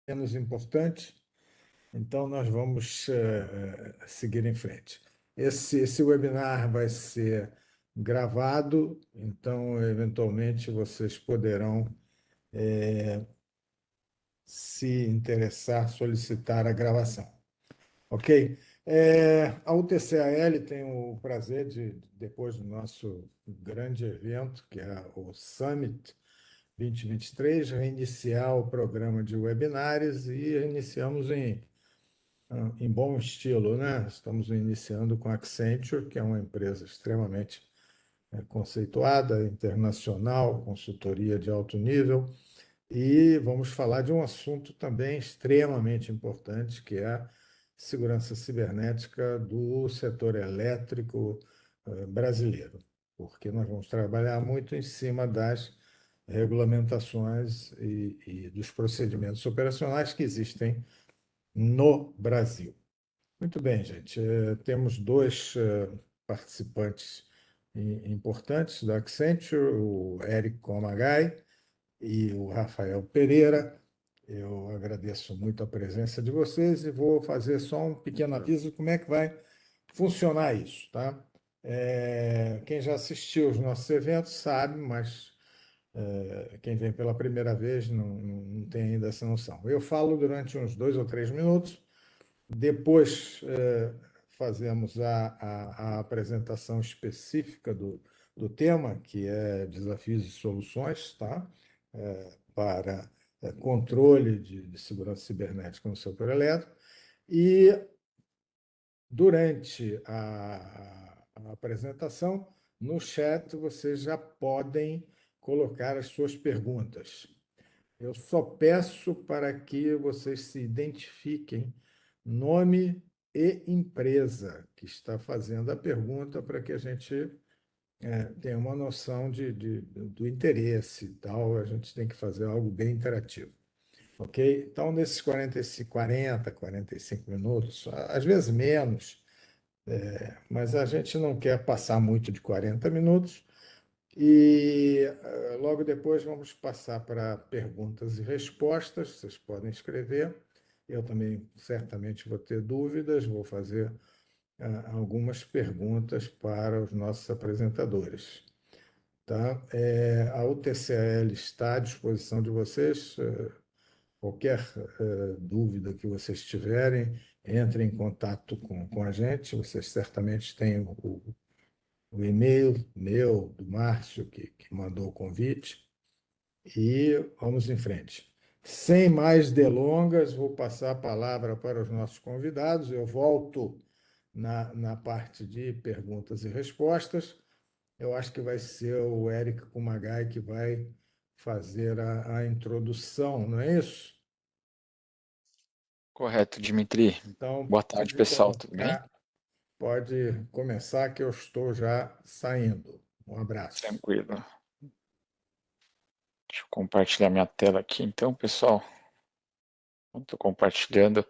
menos importante, então nós vamos seguir em frente. Esse webinar vai ser gravado, então, eventualmente, vocês poderão se interessar, solicitar a gravação. Ok? A UTCAL tem o prazer de, depois do nosso grande evento, que é o Summit 2023, reiniciar o programa de webinários e iniciamos em bom estilo, né? Estamos iniciando com a Accenture, que é uma empresa extremamente conceituada, internacional, consultoria de alto nível, e vamos falar de um assunto também extremamente importante, que é a segurança cibernética do setor elétrico brasileiro, porque nós vamos trabalhar muito em cima das regulamentações e dos procedimentos operacionais que existem no Brasil. Muito bem, gente. Temos dois participantes importantes da Accenture, o Eric Komagai e o Rafael Pereira. Eu agradeço muito a presença de vocês e vou fazer só um pequeno aviso como é que vai funcionar isso, tá? Quem já assistiu aos nossos eventos sabe, mas quem vem pela primeira vez não tem ainda essa noção. Eu falo durante uns 2 ou 3 minutos, depois fazemos a apresentação específica do tema, que é desafios e soluções, tá? Para controle de segurança cibernética no setor elétrico. E durante a apresentação, no chat, vocês já podem colocar as suas perguntas. Eu só peço para que vocês se identifiquem, nome e empresa que está fazendo a pergunta, para que a gente tenha uma noção do interesse e tal. A gente tem que fazer algo bem interativo. Ok? Então, nesses 45 minutos, às vezes menos, mas a gente não quer passar muito de 40 minutos, e logo depois vamos passar para perguntas e respostas. Vocês podem escrever. Eu também certamente vou ter dúvidas, vou fazer algumas perguntas para os nossos apresentadores. Tá? A UTCL está à disposição de vocês. Qualquer dúvida que vocês tiverem, entrem em contato com a gente. Vocês certamente têm o e-mail meu, do Márcio, que mandou o convite, e vamos em frente. Sem mais delongas, vou passar a palavra para os nossos convidados. Eu volto na parte de perguntas e respostas. Eu acho que vai ser o Eric Kumagai que vai fazer a introdução, não é isso? Correto, Dimitri. Então, Boa tarde, pessoal, tudo bem? pode começar, que eu estou já saindo. Um abraço. Tranquilo. Deixa eu compartilhar minha tela aqui, então, pessoal. Estou compartilhando.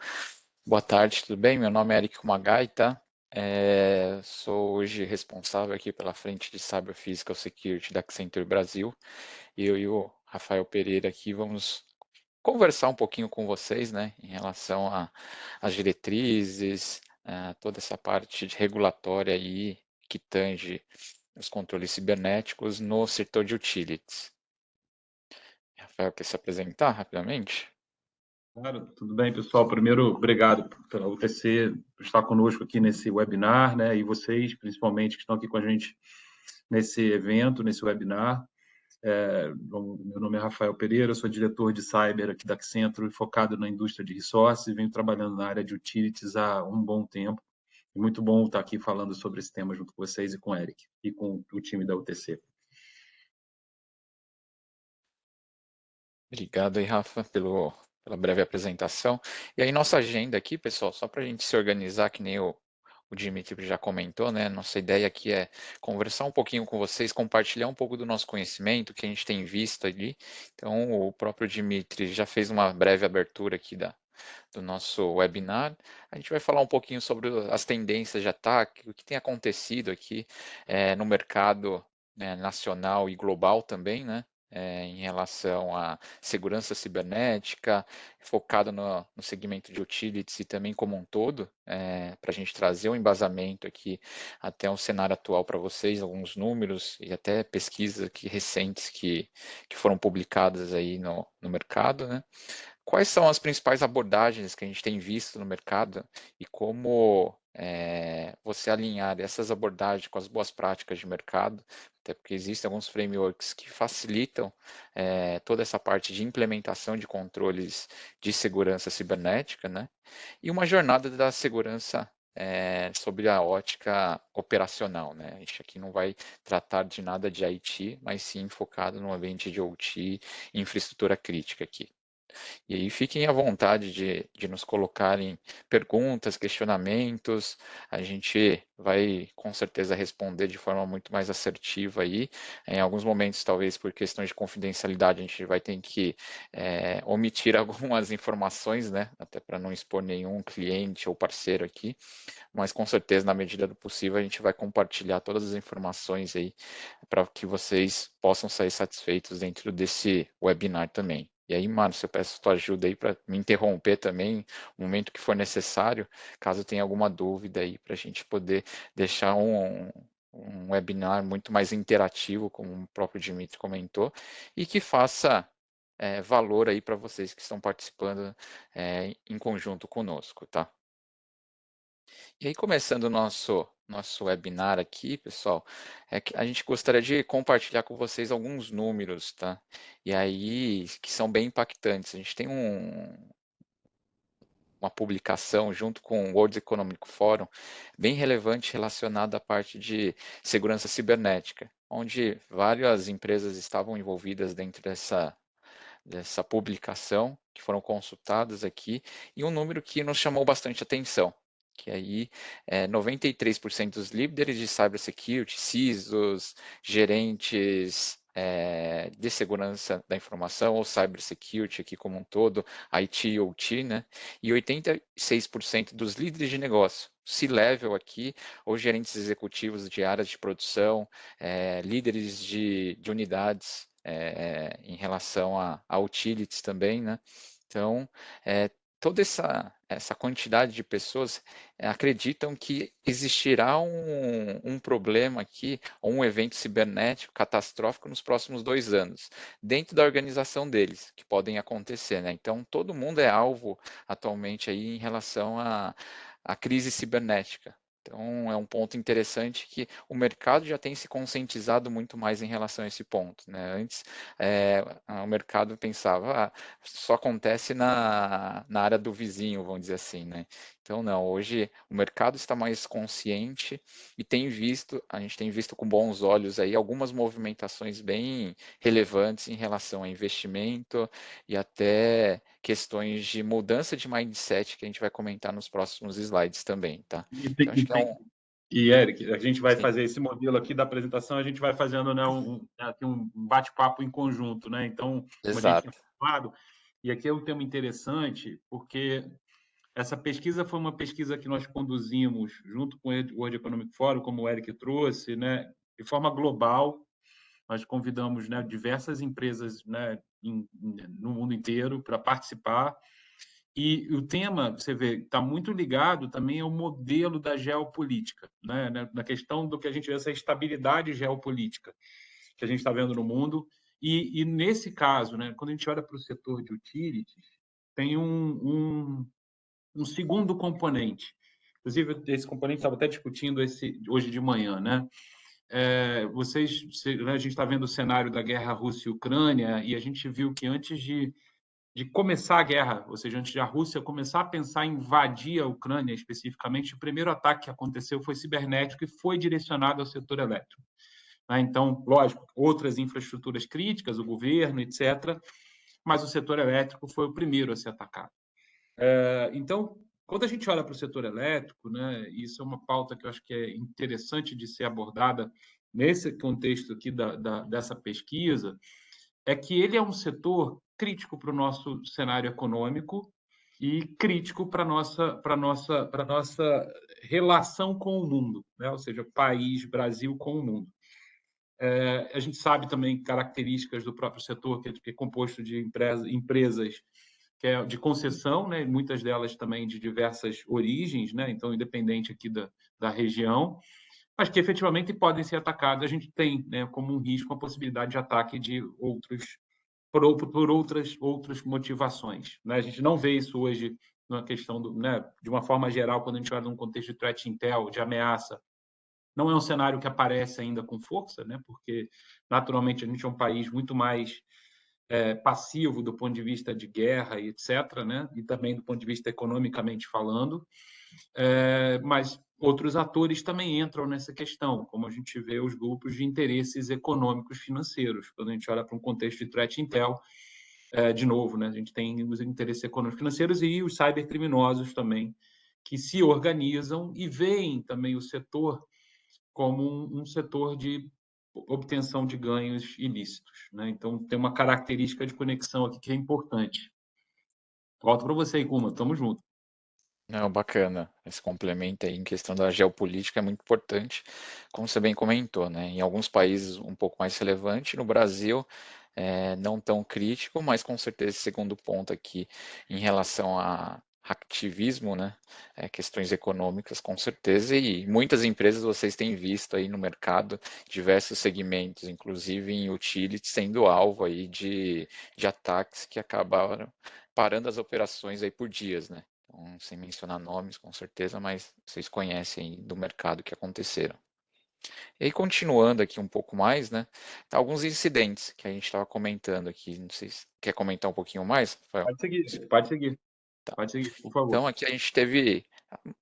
Boa tarde, tudo bem? Meu nome é Eric Kumagai, tá? Sou hoje responsável aqui pela frente de Cyber Physical Security da Accenture Brasil. Eu e o Rafael Pereira aqui vamos conversar um pouquinho com vocês, né, em relação às diretrizes, toda essa parte de regulatória aí que tange os controles cibernéticos no setor de utilities. Rafael, quer se apresentar rapidamente? Claro, tudo bem, pessoal. Primeiro, obrigado pela UTC por estar conosco aqui nesse webinar, né? E vocês, principalmente, que estão aqui com a gente nesse evento, nesse webinar. Meu nome é Rafael Pereira, eu sou diretor de Cyber aqui da Accenture, focado na indústria de resources, e venho trabalhando na área de utilities há um bom tempo. É muito bom estar aqui falando sobre esse tema junto com vocês e com o Eric, e com o time da UTC. Obrigado aí, Rafa, pela breve apresentação. E aí, nossa agenda aqui, pessoal, só para a gente se organizar, que nem o Dimitri já comentou, né? Nossa ideia aqui é conversar um pouquinho com vocês, compartilhar um pouco do nosso conhecimento, que a gente tem visto ali. Então, o próprio Dimitri já fez uma breve abertura aqui do nosso webinar. A gente vai falar um pouquinho sobre as tendências de ataque, o que tem acontecido aqui no mercado, né, nacional e global também, né? em relação à segurança cibernética, focado no segmento de utilities e também como um todo, para a gente trazer um embasamento aqui até o cenário atual para vocês, alguns números e até pesquisas aqui recentes que foram publicadas aí no mercado, né? Quais são as principais abordagens que a gente tem visto no mercado e como você alinhar essas abordagens com as boas práticas de mercado, até porque existem alguns frameworks que facilitam toda essa parte de implementação de controles de segurança cibernética, né? E uma jornada da segurança sobre a ótica operacional, né? A gente aqui não vai tratar de nada de IT, mas sim focado no ambiente de OT e infraestrutura crítica aqui. E aí fiquem à vontade de nos colocarem perguntas, questionamentos, a gente vai com certeza responder de forma muito mais assertiva aí. Em alguns momentos, talvez por questões de confidencialidade, a gente vai ter que omitir algumas informações, né? Até para não expor nenhum cliente ou parceiro aqui, mas com certeza, na medida do possível, a gente vai compartilhar todas as informações aí para que vocês possam sair satisfeitos dentro desse webinar também. E aí, Márcio, eu peço tua ajuda aí para me interromper também, no momento que for necessário, caso tenha alguma dúvida aí, para a gente poder deixar um webinar muito mais interativo, como o próprio Dimitri comentou, e que faça valor aí para vocês que estão participando em conjunto conosco, tá? E aí, começando o nosso webinar aqui, pessoal, que a gente gostaria de compartilhar com vocês alguns números, tá? E aí, que são bem impactantes. A gente tem uma publicação junto com o World Economic Forum bem relevante relacionada à parte de segurança cibernética, onde várias empresas estavam envolvidas dentro dessa publicação, que foram consultadas aqui, e um número que nos chamou bastante atenção, que aí 93% dos líderes de cybersecurity, CISOs, gerentes de segurança da informação, ou cybersecurity aqui como um todo, IT e OT, né? E 86% dos líderes de negócio, C-level aqui, ou gerentes executivos de áreas de produção, líderes de unidades, em relação a utilities também, né? Então, toda essa quantidade de pessoas acreditam que existirá um problema aqui, ou um evento cibernético catastrófico nos próximos 2 anos, dentro da organização deles, que podem acontecer, né? Então, todo mundo é alvo atualmente aí em relação à crise cibernética. Então, é um ponto interessante que o mercado já tem se conscientizado muito mais em relação a esse ponto, né? Antes, o mercado pensava, só acontece na área do vizinho, vamos dizer assim, né? Então, não, hoje o mercado está mais consciente e a gente tem visto com bons olhos aí algumas movimentações bem relevantes em relação a investimento e até questões de mudança de mindset que a gente vai comentar nos próximos slides também, tá? Então, acho que Eric, a gente vai Sim. fazer esse modelo aqui da apresentação, a gente vai fazendo, né, um bate-papo em conjunto, né? Então, como a gente tinha Exato. falado, e aqui é um tema interessante, porque essa pesquisa foi uma pesquisa que nós conduzimos junto com o World Economic Forum, como o Eric trouxe, né, de forma global. Nós convidamos, né, diversas empresas, né, no mundo inteiro para participar. E o tema, você vê, está muito ligado também ao modelo da geopolítica, né? Na questão do que a gente vê, essa estabilidade geopolítica que a gente está vendo no mundo. E nesse caso, né, quando a gente olha para o setor de utilities, tem um segundo componente. Inclusive, esse componente estava até discutindo hoje de manhã, né? A gente está vendo o cenário da guerra Rússia e Ucrânia, e a gente viu que antes de começar a guerra, ou seja, antes de a Rússia começar a pensar em invadir a Ucrânia especificamente, o primeiro ataque que aconteceu foi cibernético e foi direcionado ao setor elétrico. Então, lógico, outras infraestruturas críticas, o governo, etc., mas o setor elétrico foi o primeiro a ser atacado. Então, quando a gente olha para o setor elétrico, né, isso é uma pauta que eu acho que é interessante de ser abordada nesse contexto aqui dessa pesquisa, é que ele é um setor crítico para o nosso cenário econômico e crítico para a nossa relação com o mundo, né? Ou seja, país, Brasil com o mundo. A gente sabe também características do próprio setor, que é composto de empresas que é de concessão, né? Muitas delas também de diversas origens, né? Então, independente aqui da região, mas que efetivamente podem ser atacadas. A gente tem, né, como um risco a possibilidade de ataque de outros por outras motivações, né? A gente não vê isso hoje na questão né, de uma forma geral, quando a gente olha num contexto de threat intel, de ameaça. Não é um cenário que aparece ainda com força, né? Porque naturalmente a gente é um país muito mais passivo do ponto de vista de guerra e etc., né? E também do ponto de vista economicamente falando. Mas outros atores também entram nessa questão, como a gente vê os grupos de interesses econômicos financeiros. Quando a gente olha para um contexto de threat intel, de novo, né, a gente tem os interesses econômicos financeiros e os cybercriminosos também, que se organizam e veem também o setor como um setor de obtenção de ganhos ilícitos, né? Então, tem uma característica de conexão aqui que é importante. Volto para você, Kuma. Tamo junto. Não, bacana. Esse complemento aí em questão da geopolítica é muito importante, como você bem comentou, né? Em alguns países um pouco mais relevante, no Brasil não tão crítico, mas com certeza esse segundo ponto aqui em relação a hacktivismo, né? Questões econômicas, com certeza, e muitas empresas vocês têm visto aí no mercado diversos segmentos, inclusive em utilities, sendo alvo aí de ataques que acabaram parando as operações aí por dias, né? Então, sem mencionar nomes, com certeza, mas vocês conhecem do mercado que aconteceram. E aí, continuando aqui um pouco mais, né? Alguns incidentes que a gente estava comentando aqui. Não sei se quer comentar um pouquinho mais, Rafael? Pode seguir, pode seguir. Tá. Pode seguir, por favor. Então, aqui a gente teve,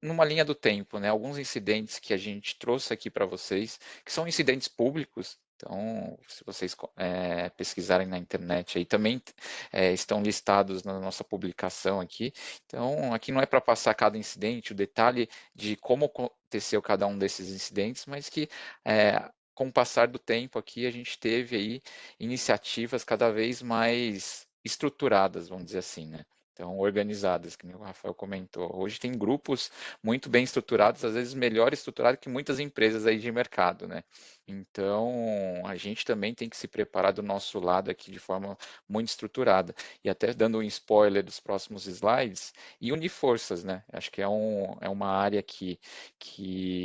numa linha do tempo, né, alguns incidentes que a gente trouxe aqui para vocês, que são incidentes públicos. Então, se vocês pesquisarem na internet, aí também estão listados na nossa publicação aqui. Então, aqui não é para passar cada incidente, o detalhe de como aconteceu cada um desses incidentes, mas que com o passar do tempo aqui a gente teve aí iniciativas cada vez mais estruturadas, vamos dizer assim, né? Então, organizadas, que o Rafael comentou. Hoje tem grupos muito bem estruturados, às vezes melhor estruturados que muitas empresas aí de mercado, né? Então, a gente também tem que se preparar do nosso lado aqui de forma muito estruturada. E até dando um spoiler dos próximos slides, e unir forças, né? Acho que é uma área que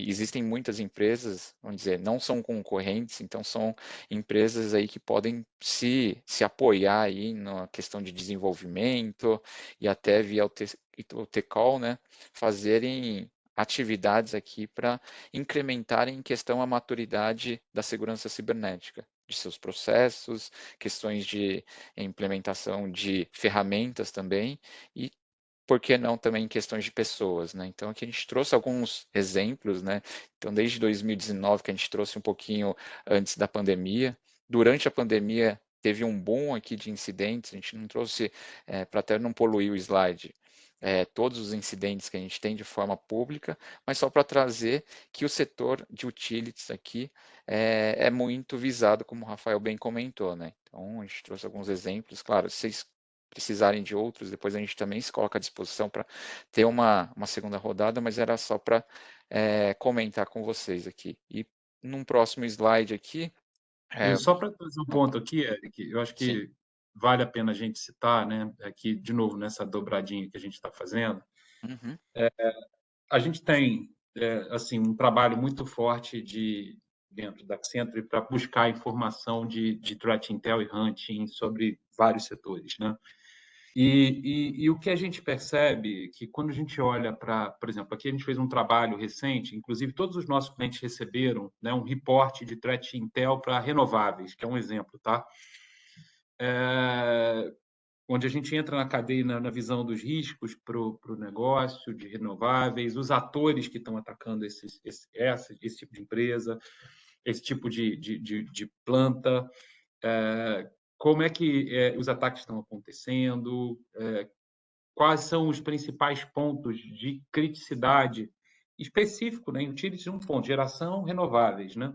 existem muitas empresas, vamos dizer, não são concorrentes, então são empresas aí que podem se apoiar aí na questão de desenvolvimento, e até via o T-Call, né, fazerem atividades aqui para incrementarem em questão a maturidade da segurança cibernética, de seus processos, questões de implementação de ferramentas também, e por que não também em questões de pessoas, né? Então aqui a gente trouxe alguns exemplos, né? Então desde 2019 que a gente trouxe um pouquinho antes da pandemia, durante a pandemia teve um boom aqui de incidentes, a gente não trouxe, para até não poluir o slide, todos os incidentes que a gente tem de forma pública, mas só para trazer que o setor de utilities aqui é muito visado, como o Rafael bem comentou, né? Então a gente trouxe alguns exemplos, claro, vocês precisarem de outros, depois a gente também se coloca à disposição para ter uma segunda rodada, mas era só para comentar com vocês aqui. E num próximo slide aqui. E só para trazer um ponto aqui, Eric, eu acho Sim. que vale a pena a gente citar, né, aqui, de novo, nessa dobradinha que a gente está fazendo, Uhum. a gente tem assim um trabalho muito forte dentro da Accenture para buscar informação de threat intel e hunting sobre vários setores, né? E o que a gente percebe que quando a gente olha para, por exemplo, aqui a gente fez um trabalho recente, inclusive todos os nossos clientes receberam, né, um reporte de threat intel para renováveis, que é um exemplo, tá? Onde a gente entra na cadeia, na visão dos riscos para o negócio de renováveis, os atores que estão atacando esse tipo de empresa, esse tipo de planta, como é que os ataques estão acontecendo, quais são os principais pontos de criticidade específico, né? Utilities de um ponto, geração, renováveis, né?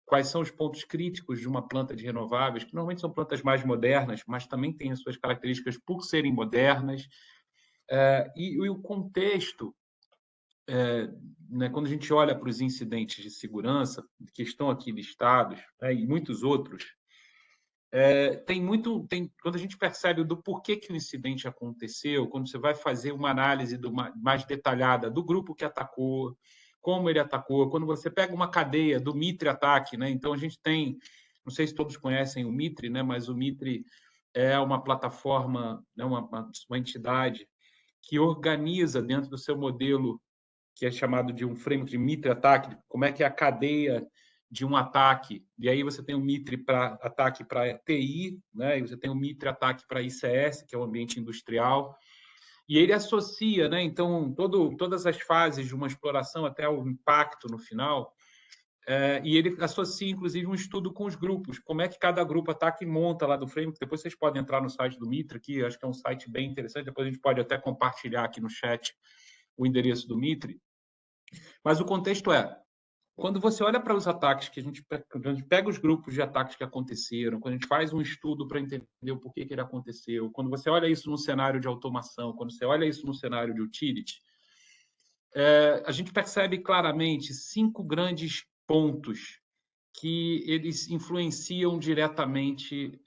Quais são os pontos críticos de uma planta de renováveis, que normalmente são plantas mais modernas, mas também têm as suas características por serem modernas, e o contexto né, quando a gente olha para os incidentes de segurança, que estão aqui listados, né, e muitos outros, quando a gente percebe do porquê que o incidente aconteceu, quando você vai fazer uma análise mais detalhada do grupo que atacou, como ele atacou, quando você pega uma cadeia do Mitre ataque, né? Então a gente tem, não sei se todos conhecem o Mitre, né? Mas o Mitre é uma plataforma, né? uma entidade que organiza dentro do seu modelo, que é chamado de um framework de Mitre ataque, como é que é a cadeia de um ataque. E aí você tem o Mitre para ataque para TI, né? E você tem o Mitre ataque para ICS, que é o ambiente industrial. E ele associa, né? Então, todas as fases de uma exploração até o impacto no final, e ele associa, inclusive, um estudo com os grupos, como é que cada grupo ataca e monta lá do framework. Depois vocês podem entrar no site do Mitre, que acho que é um site bem interessante, depois a gente pode até compartilhar aqui no chat o endereço do Mitre. Mas o contexto quando você olha para os ataques que a gente pega os grupos de ataques que aconteceram, quando a gente faz um estudo para entender o porquê que ele aconteceu, quando você olha isso no cenário de automação, quando você olha isso no cenário de utility, a gente percebe claramente 5 grandes pontos que eles influenciam diretamente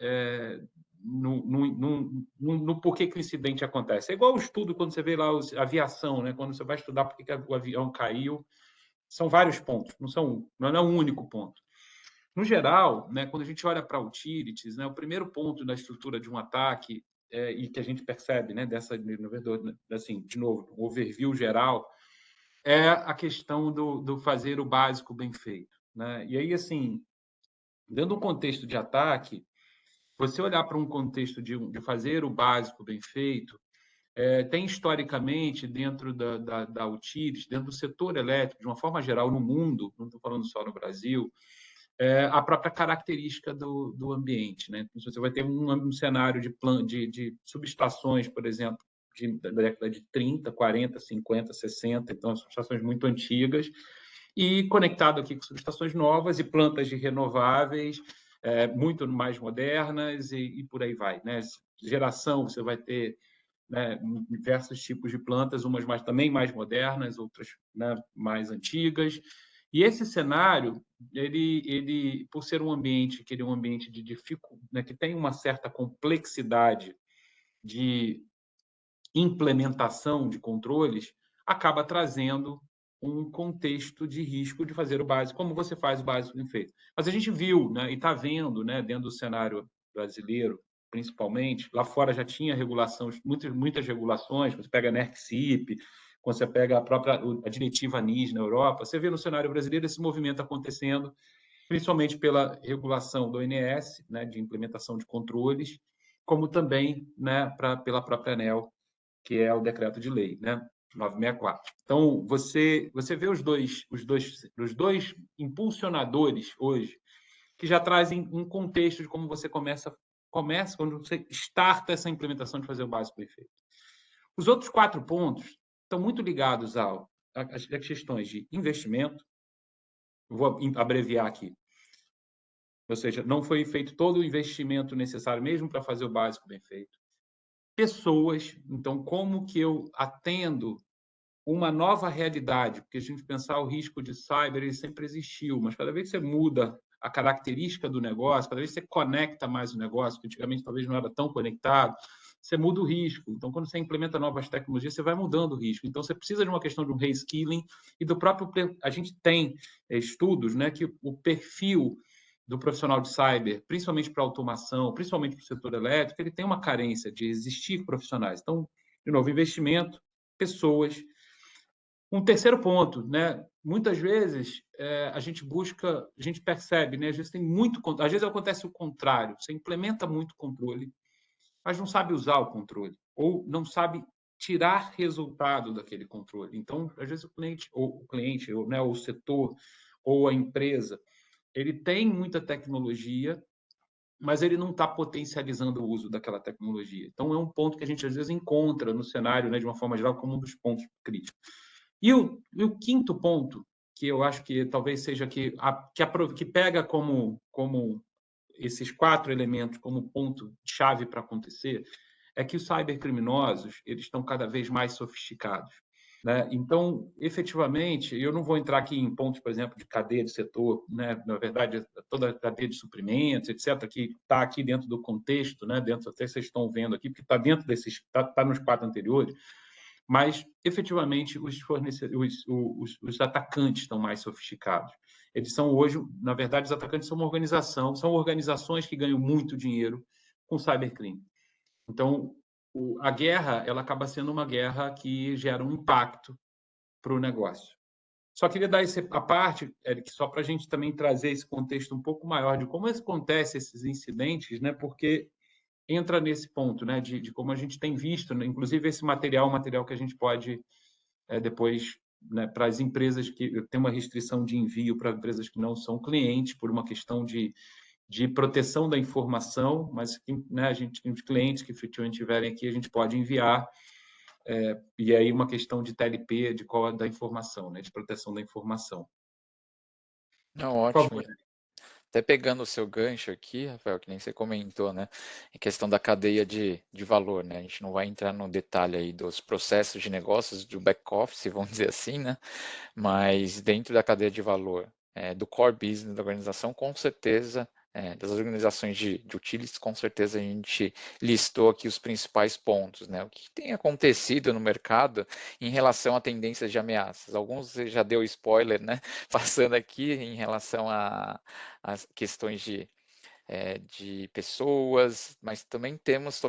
no porquê que o incidente acontece. É igual o estudo quando você vê lá a aviação, né? Quando você vai estudar por que o avião caiu, são vários pontos, não é um único ponto. No geral, né, quando a gente olha para utilities, né, o primeiro ponto da estrutura de um ataque, e que a gente percebe, né, assim, de novo, um overview geral, é a questão do fazer o básico bem feito. Né? E aí, assim, dentro de um contexto de ataque, você olhar para um contexto de fazer o básico bem feito, tem historicamente dentro da utilities, dentro do setor elétrico, de uma forma geral no mundo, não estou falando só no Brasil, a própria característica do ambiente. Né? Então, você vai ter um cenário de subestações, por exemplo, da década de 30, 40, 50, 60, então subestações muito antigas, e conectado aqui com subestações novas e plantas de renováveis, muito mais modernas e por aí vai. Né? Geração, você vai ter, né, diversos tipos de plantas, umas também mais modernas, outras, né, mais antigas. E esse cenário, ele por ser um ambiente que ele é um ambiente de dificuldade, né, que tem uma certa complexidade de implementação de controles, acaba trazendo um contexto de risco de fazer o básico, como você faz o básico bem feito. Mas a gente viu, né, e está vendo, né, dentro do cenário brasileiro, principalmente, lá fora já tinha regulação, muitas regulações, você pega a NERC-CIP, quando você pega a diretiva NIS na Europa, você vê no cenário brasileiro esse movimento acontecendo, principalmente pela regulação do ONS, né, de implementação de controles, como também, né, pela própria ANEEL, que é o decreto de lei, né, 964. Então, você vê os dois impulsionadores hoje, que já trazem um contexto de como você começa quando você starta essa implementação de fazer o básico bem feito. Os outros 4 pontos estão muito ligados às questões de investimento, vou abreviar aqui, ou seja, não foi feito todo o investimento necessário mesmo para fazer o básico bem feito. Pessoas, então, como que eu atendo uma nova realidade? Porque a gente pensar o risco de cyber, ele sempre existiu, mas cada vez que você muda a característica do negócio, cada vez que você conecta mais o negócio, que antigamente talvez não era tão conectado, você muda o risco. Então, quando você implementa novas tecnologias, você vai mudando o risco. Então, você precisa de uma questão de um reskilling e do próprio... A gente tem estudos, né, que o perfil do profissional de cyber, principalmente para automação, principalmente para o setor elétrico, ele tem uma carência de existir profissionais. Então, de novo, investimento, pessoas. Um terceiro ponto, né? Muitas vezes a gente percebe, né? Às vezes acontece o contrário. Você implementa muito controle, mas não sabe usar o controle ou não sabe tirar resultado daquele controle. Então, às vezes o cliente, né, o setor ou a empresa, ele tem muita tecnologia, mas ele não está potencializando o uso daquela tecnologia. Então, é um ponto que a gente às vezes encontra no cenário, né, de uma forma geral, como um dos pontos críticos. E o quinto ponto, que eu acho que talvez seja que pega como esses 4 elementos como ponto-chave para acontecer, é que os cybercriminosos eles estão cada vez mais sofisticados. né? Então, efetivamente, eu não vou entrar aqui em pontos, por exemplo, de cadeia de setor, né? Na verdade, toda a cadeia de suprimentos, etc., que está aqui dentro do contexto, né? Dentro, até vocês estão vendo aqui, porque está dentro desses, está nos 4 anteriores, mas efetivamente os atacantes estão mais sofisticados. Eles são hoje, na verdade, os atacantes são uma organização, são organizações que ganham muito dinheiro com cybercrime. Então, a guerra ela acaba sendo uma guerra que gera um impacto para o negócio. Só queria dar a parte, Eric, só para a gente também trazer esse contexto um pouco maior de como acontecem esses incidentes, né? Porque entra nesse ponto, né? De como a gente tem visto, né? Inclusive esse material, material que a gente pode depois, né, para as empresas que tem uma restrição de envio para empresas que não são clientes por uma questão de proteção da informação, mas, né, a gente tem os clientes que efetivamente estiverem aqui, a gente pode enviar, e aí uma questão de TLP, da informação, né, de proteção da informação. Não, Por ótimo. favor. Até pegando o seu gancho aqui, Rafael, que nem você comentou, né? Em questão da cadeia de valor, né? A gente não vai entrar no detalhe aí dos processos de negócios, do back-office, vamos dizer assim, né? Mas dentro da cadeia de valor, do core business da organização, com certeza, das organizações de utilities, com certeza a gente listou aqui os principais pontos, né? O que tem acontecido no mercado em relação a tendências de ameaças. Alguns você já deu spoiler, né? Passando aqui em relação às questões de pessoas, mas também temos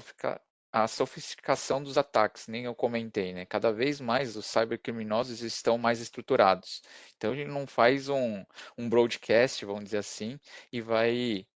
a sofisticação dos ataques, nem eu comentei, né? Cada vez mais os cybercriminosos estão mais estruturados. Então a gente não faz um broadcast, vamos dizer assim, e vai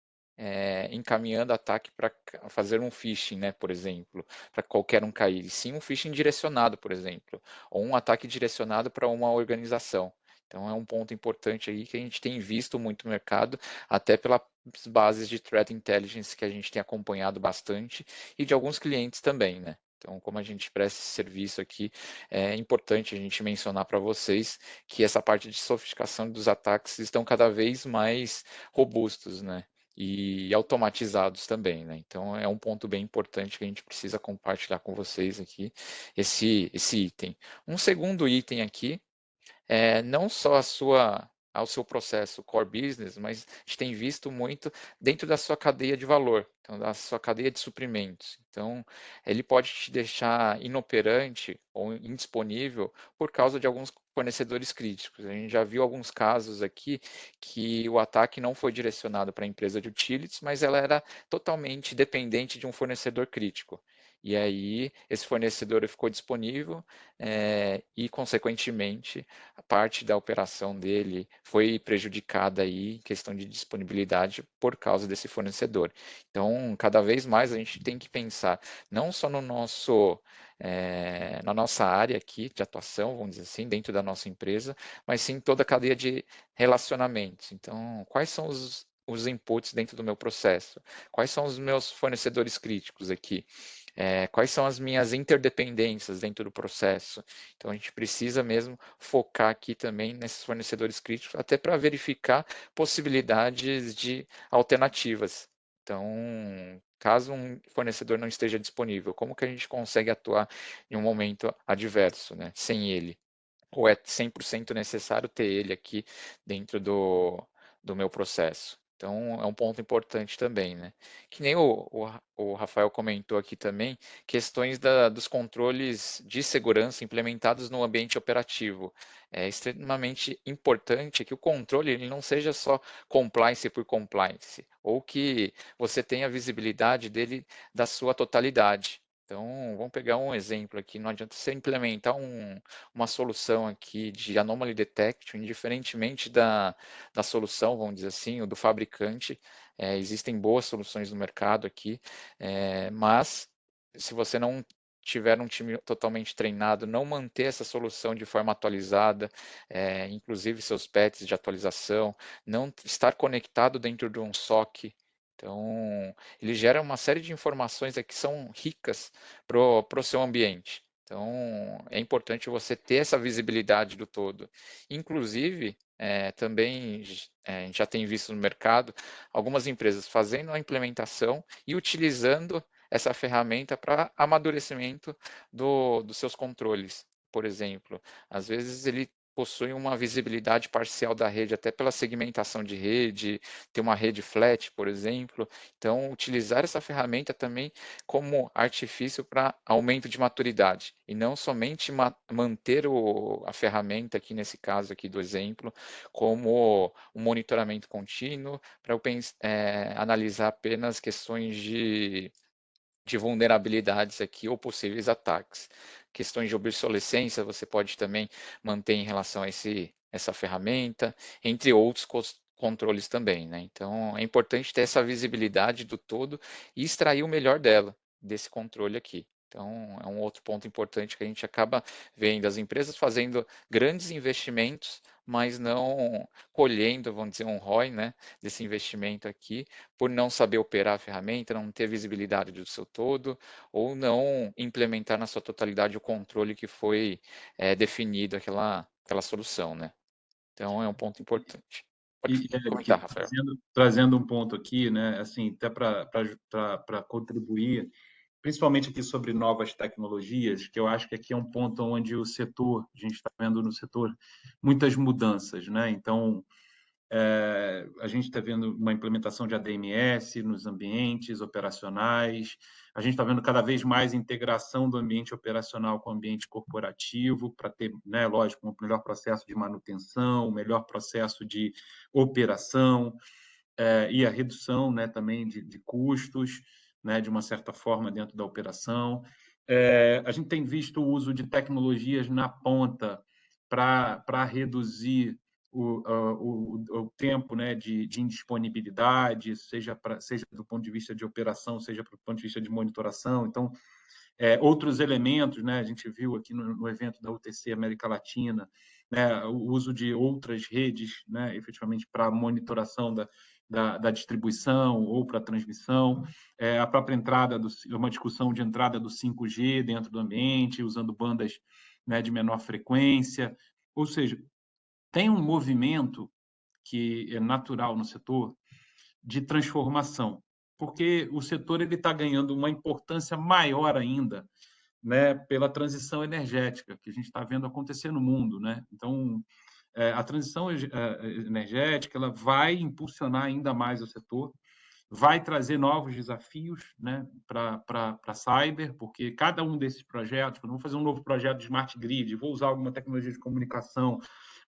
encaminhando ataque para fazer um phishing, né, por exemplo, para qualquer um cair. E sim um phishing direcionado, por exemplo, ou um ataque direcionado para uma organização. Então é um ponto importante aí que a gente tem visto muito no mercado, até pelas bases de threat intelligence que a gente tem acompanhado bastante e de alguns clientes também, né? Então, como a gente presta esse serviço aqui, é importante a gente mencionar para vocês que essa parte de sofisticação dos ataques estão cada vez mais robustos, né? E automatizados também, né? Então, é um ponto bem importante que a gente precisa compartilhar com vocês aqui, esse item. Um segundo item aqui não só ao seu processo core business, mas a gente tem visto muito dentro da sua cadeia de valor, então da sua cadeia de suprimentos. Então, ele pode te deixar inoperante ou indisponível por causa de alguns fornecedores críticos. A gente já viu alguns casos aqui que o ataque não foi direcionado para a empresa de utilities, mas ela era totalmente dependente de um fornecedor crítico. E aí, esse fornecedor ficou disponível e, consequentemente, a parte da operação dele foi prejudicada aí em questão de disponibilidade por causa desse fornecedor. Então, cada vez mais a gente tem que pensar não só na nossa área aqui de atuação, vamos dizer assim, dentro da nossa empresa, mas sim toda a cadeia de relacionamentos. Então, quais são os inputs dentro do meu processo? Quais são os meus fornecedores críticos aqui? Quais são as minhas interdependências dentro do processo? Então, a gente precisa mesmo focar aqui também nesses fornecedores críticos, até para verificar possibilidades de alternativas. Então, caso um fornecedor não esteja disponível, como que a gente consegue atuar em um momento adverso, né, sem ele? Ou é 100% necessário ter ele aqui dentro do meu processo? Então, é um ponto importante também, né? Que nem o Rafael comentou aqui também, questões dos controles de segurança implementados no ambiente operativo. É extremamente importante que o controle ele não seja só compliance por compliance, ou que você tenha visibilidade dele da sua totalidade. Então, vamos pegar um exemplo aqui. Não adianta você implementar uma solução aqui de anomaly detection, indiferentemente da solução, vamos dizer assim, ou do fabricante. Existem boas soluções no mercado aqui, mas se você não tiver um time totalmente treinado, não manter essa solução de forma atualizada, inclusive seus patches de atualização, não estar conectado dentro de um SOC. Então, ele gera uma série de informações aqui que são ricas para o seu ambiente. Então, é importante você ter essa visibilidade do todo. Inclusive, também a gente já tem visto no mercado algumas empresas fazendo a implementação e utilizando essa ferramenta para amadurecimento dos seus controles. por exemplo, às vezes ele possui uma visibilidade parcial da rede, até pela segmentação de rede, ter uma rede flat, por exemplo. Então, utilizar essa ferramenta também como artifício para aumento de maturidade, e não somente manter a ferramenta, aqui nesse caso aqui do exemplo, como um monitoramento contínuo, para eu analisar apenas questões de vulnerabilidades aqui ou possíveis ataques. Questões de obsolescência você pode também manter em relação a essa ferramenta, entre outros controles também, né? Então, é importante ter essa visibilidade do todo e extrair o melhor dela, desse controle aqui. Então, é um outro ponto importante que a gente acaba vendo as empresas fazendo grandes investimentos, mas não colhendo, vamos dizer, um ROI, né, desse investimento aqui, por não saber operar a ferramenta, não ter visibilidade do seu todo, ou não implementar na sua totalidade o controle que foi definido aquela solução, né? Então, é um ponto importante. Pode comentar, Eric, Rafael. trazendo um ponto aqui, né, assim, até para contribuir, principalmente aqui sobre novas tecnologias, que eu acho que aqui é um ponto onde o setor, a gente está vendo no setor muitas mudanças, né? Então, a gente está vendo uma implementação de ADMS nos ambientes operacionais, a gente está vendo cada vez mais integração do ambiente operacional com o ambiente corporativo, para ter, né, lógico, um melhor processo de manutenção, um melhor processo de operação, e a redução, né, também de custos, né, de uma certa forma, dentro da operação. A gente tem visto o uso de tecnologias na ponta para reduzir o tempo, né, de indisponibilidade, seja do ponto de vista de operação, seja do ponto de vista de monitoração. Então, outros elementos, né, a gente viu aqui no evento da UTC América Latina, né, o uso de outras redes, né, efetivamente para monitoração da distribuição ou para transmissão, a própria entrada, uma discussão de entrada do 5G dentro do ambiente, usando bandas, né, de menor frequência. Ou seja, tem um movimento que é natural no setor de transformação, porque o setor está ganhando uma importância maior ainda, né, pela transição energética que a gente está vendo acontecer no mundo, né? Então, a transição energética ela vai impulsionar ainda mais o setor, vai trazer novos desafios, né, para a cyber, porque cada um desses projetos, quando eu vou fazer um novo projeto de smart grid, vou usar alguma tecnologia de comunicação,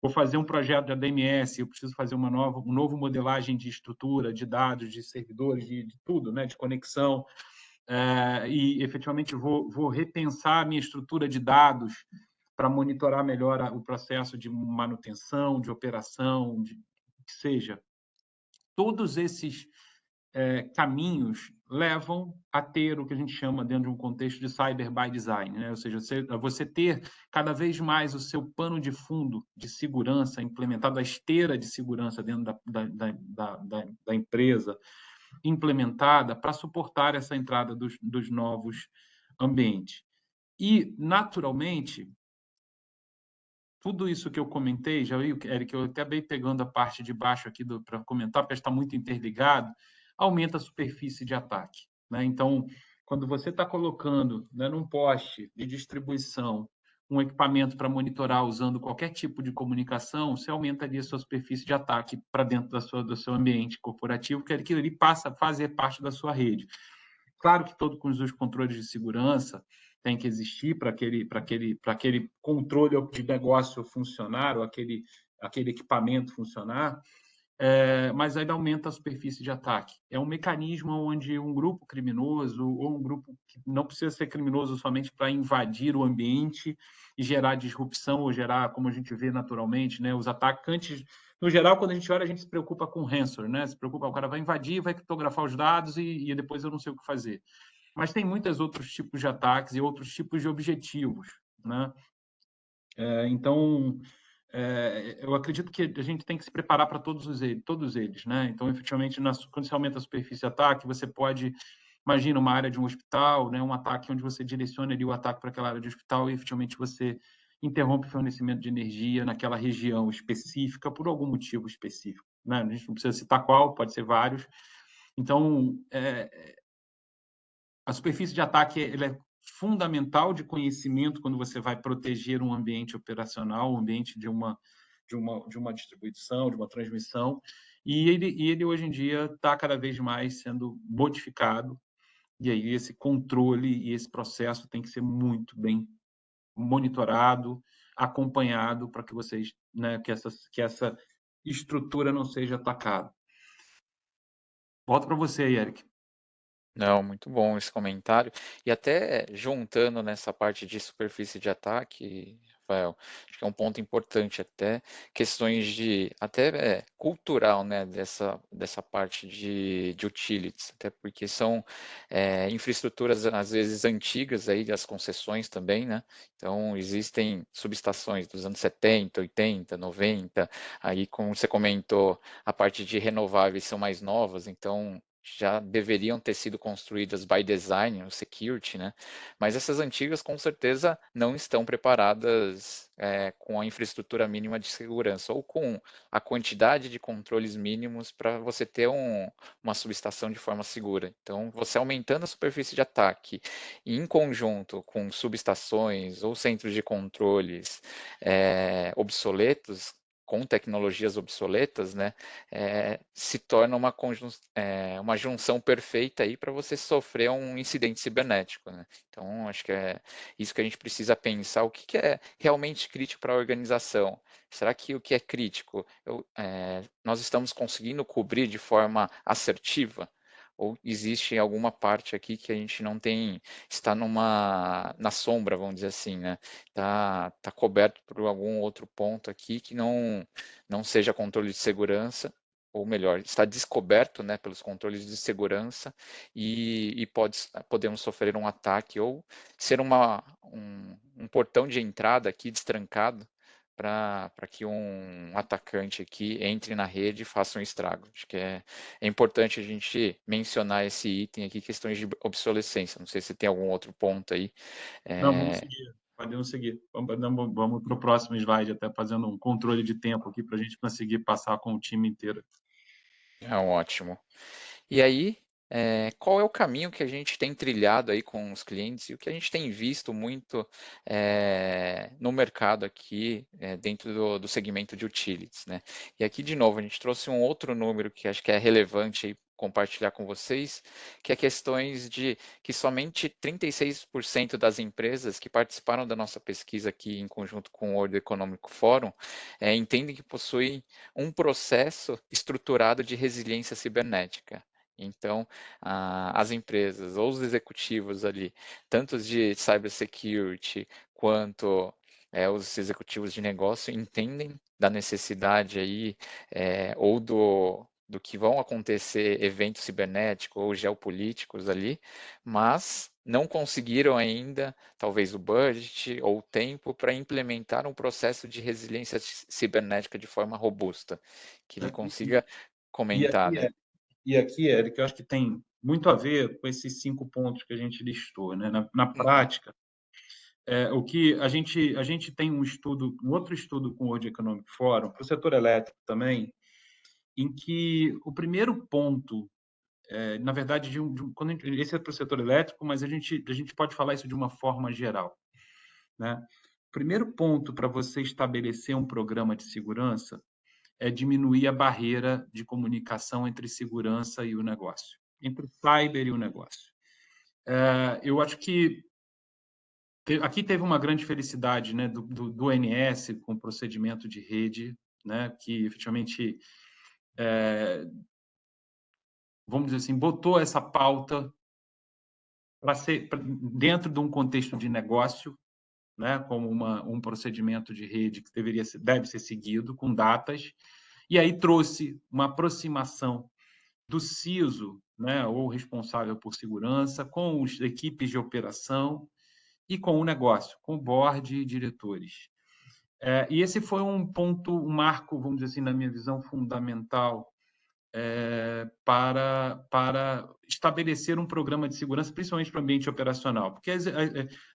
vou fazer um projeto de ADMS, eu preciso fazer uma novo modelagem de estrutura, de dados, de servidores, de tudo, né, de conexão, e efetivamente vou repensar a minha estrutura de dados para monitorar melhor o processo de manutenção, de operação, que seja. Todos esses caminhos levam a ter o que a gente chama, dentro de um contexto de cyber by design, né? Ou seja, você ter cada vez mais o seu pano de fundo de segurança implementado, a esteira de segurança dentro da empresa implementada para suportar essa entrada dos novos ambientes. E, naturalmente, tudo isso que eu comentei, já viu, Eric, eu acabei pegando a parte de baixo aqui para comentar, porque está muito interligado, aumenta a superfície de ataque, né? Então, quando você está colocando, né, num poste de distribuição um equipamento para monitorar usando qualquer tipo de comunicação, você aumenta ali a sua superfície de ataque para dentro do seu ambiente corporativo, que aquilo ali passa a fazer parte da sua rede. Claro que todos os controles de segurança têm que existir para aquele controle de negócio funcionar, ou aquele equipamento funcionar, mas ainda aumenta a superfície de ataque. É um mecanismo onde um grupo criminoso, ou um grupo que não precisa ser criminoso somente para invadir o ambiente e gerar disrupção, ou gerar, como a gente vê naturalmente, né, os atacantes. No geral, quando a gente olha, a gente se preocupa com ransom, né? Se preocupa, o cara vai invadir, vai criptografar os dados e depois eu não sei o que fazer. Mas tem muitos outros tipos de ataques e outros tipos de objetivos, né? Então, eu acredito que a gente tem que se preparar para todos eles, né? Então, efetivamente, quando você aumenta a superfície de ataque, você pode, imagina uma área de um hospital, né? Um ataque onde você direciona ali o ataque para aquela área de hospital e, efetivamente, você interrompe o fornecimento de energia naquela região específica por algum motivo específico, né? A gente não precisa citar qual, pode ser vários. Então, a superfície de ataque ele é fundamental de conhecimento quando você vai proteger um ambiente operacional, um ambiente de uma distribuição, de uma transmissão, e ele hoje em dia está cada vez mais sendo modificado, e aí esse controle e esse processo tem que ser muito bem monitorado, acompanhado, para que vocês, né, que essa estrutura não seja atacada. Volto para você aí, Eric. Não, muito bom esse comentário. E até juntando nessa parte de superfície de ataque, Rafael, acho que é um ponto importante até, questões de, até cultural, né, dessa parte de utilities, até porque são infraestruturas, às vezes, antigas aí, das concessões também, né, então existem subestações dos anos 70, 80, 90, aí como você comentou, a parte de renováveis são mais novas, então já deveriam ter sido construídas by design, no security, né? Mas essas antigas com certeza não estão preparadas com a infraestrutura mínima de segurança ou com a quantidade de controles mínimos para você ter uma subestação de forma segura. Então, você aumentando a superfície de ataque em conjunto com subestações ou centros de controles obsoletos, com tecnologias obsoletas, né, se torna uma junção perfeita aí para você sofrer um incidente cibernético, né? Então, acho que é isso que a gente precisa pensar, o que é realmente crítico para a organização. Será que o que é crítico, nós estamos conseguindo cobrir de forma assertiva? Ou existe alguma parte aqui que a gente não tem, está na sombra, vamos dizer assim, né? Tá coberto por algum outro ponto aqui que não seja controle de segurança, ou melhor, está descoberto, né, pelos controles de segurança e podemos sofrer um ataque ou ser um portão de entrada aqui destrancado para que um atacante aqui entre na rede e faça um estrago. Acho que é importante a gente mencionar esse item aqui, questões de obsolescência. Não sei se tem algum outro ponto aí. Não, vamos seguir. Podemos seguir. Vamos para o próximo slide, até fazendo um controle de tempo aqui para a gente conseguir passar com o time inteiro. É ótimo. E aí, qual é o caminho que a gente tem trilhado aí com os clientes e o que a gente tem visto muito no mercado aqui dentro do segmento de utilities, né? E aqui, de novo, a gente trouxe um outro número que acho que é relevante aí compartilhar com vocês, que é questões de que somente 36% das empresas que participaram da nossa pesquisa aqui em conjunto com o World Economic Forum entendem que possuem um processo estruturado de resiliência cibernética. Então, as empresas ou os executivos ali, tanto de cybersecurity quanto os executivos de negócio, entendem da necessidade aí ou do que vão acontecer eventos cibernéticos ou geopolíticos ali, mas não conseguiram ainda, talvez o budget ou o tempo para implementar um processo de resiliência cibernética de forma robusta, que ele consiga comentar, né? E aqui, Eric, eu acho que tem muito a ver com esses 5 pontos que a gente listou, né? Na prática, o que a gente tem um outro estudo com o World Economic Forum, para o setor elétrico também, em que o primeiro ponto, na verdade, esse é para o setor elétrico, mas a gente pode falar isso de uma forma geral, né? O primeiro ponto para você estabelecer um programa de segurança é diminuir a barreira de comunicação entre segurança e o negócio, entre o cyber e o negócio. Eu acho que aqui teve uma grande felicidade, né, do ONS com o procedimento de rede, né, que efetivamente, vamos dizer assim, botou essa pauta para ser dentro de um contexto de negócio, né, como um procedimento de rede que deve ser seguido com datas, e aí trouxe uma aproximação do CISO, né, ou responsável por segurança, com as equipes de operação e com o negócio, com o board e diretores. E esse foi um ponto, um marco, vamos dizer assim, na minha visão, fundamental para estabelecer um programa de segurança, principalmente para o ambiente operacional. Porque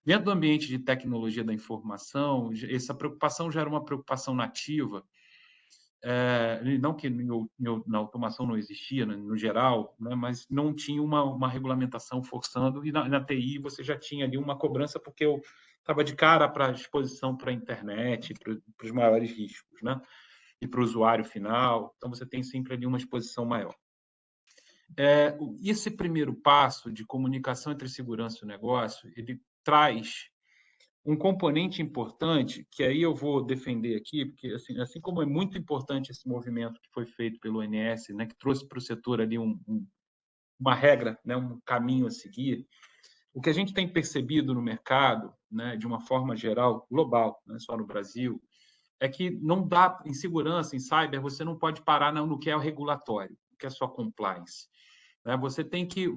dentro do ambiente de tecnologia da informação, essa preocupação já era uma preocupação nativa, não que na automação não existia, no geral, né, mas não tinha uma regulamentação forçando, e na TI você já tinha ali uma cobrança, porque eu estava de cara para a exposição para a internet, para os maiores riscos, né, e para o usuário final, então você tem sempre ali uma exposição maior. Esse primeiro passo de comunicação entre segurança e o negócio, ele traz um componente importante, que aí eu vou defender aqui, porque assim como é muito importante esse movimento que foi feito pelo ONS, né, que trouxe para o setor ali uma regra, né, um caminho a seguir, o que a gente tem percebido no mercado, né, de uma forma geral, global, não é só no Brasil, é que não dá, em segurança, em cyber, você não pode parar no que é o regulatório, que é só compliance. Você tem que...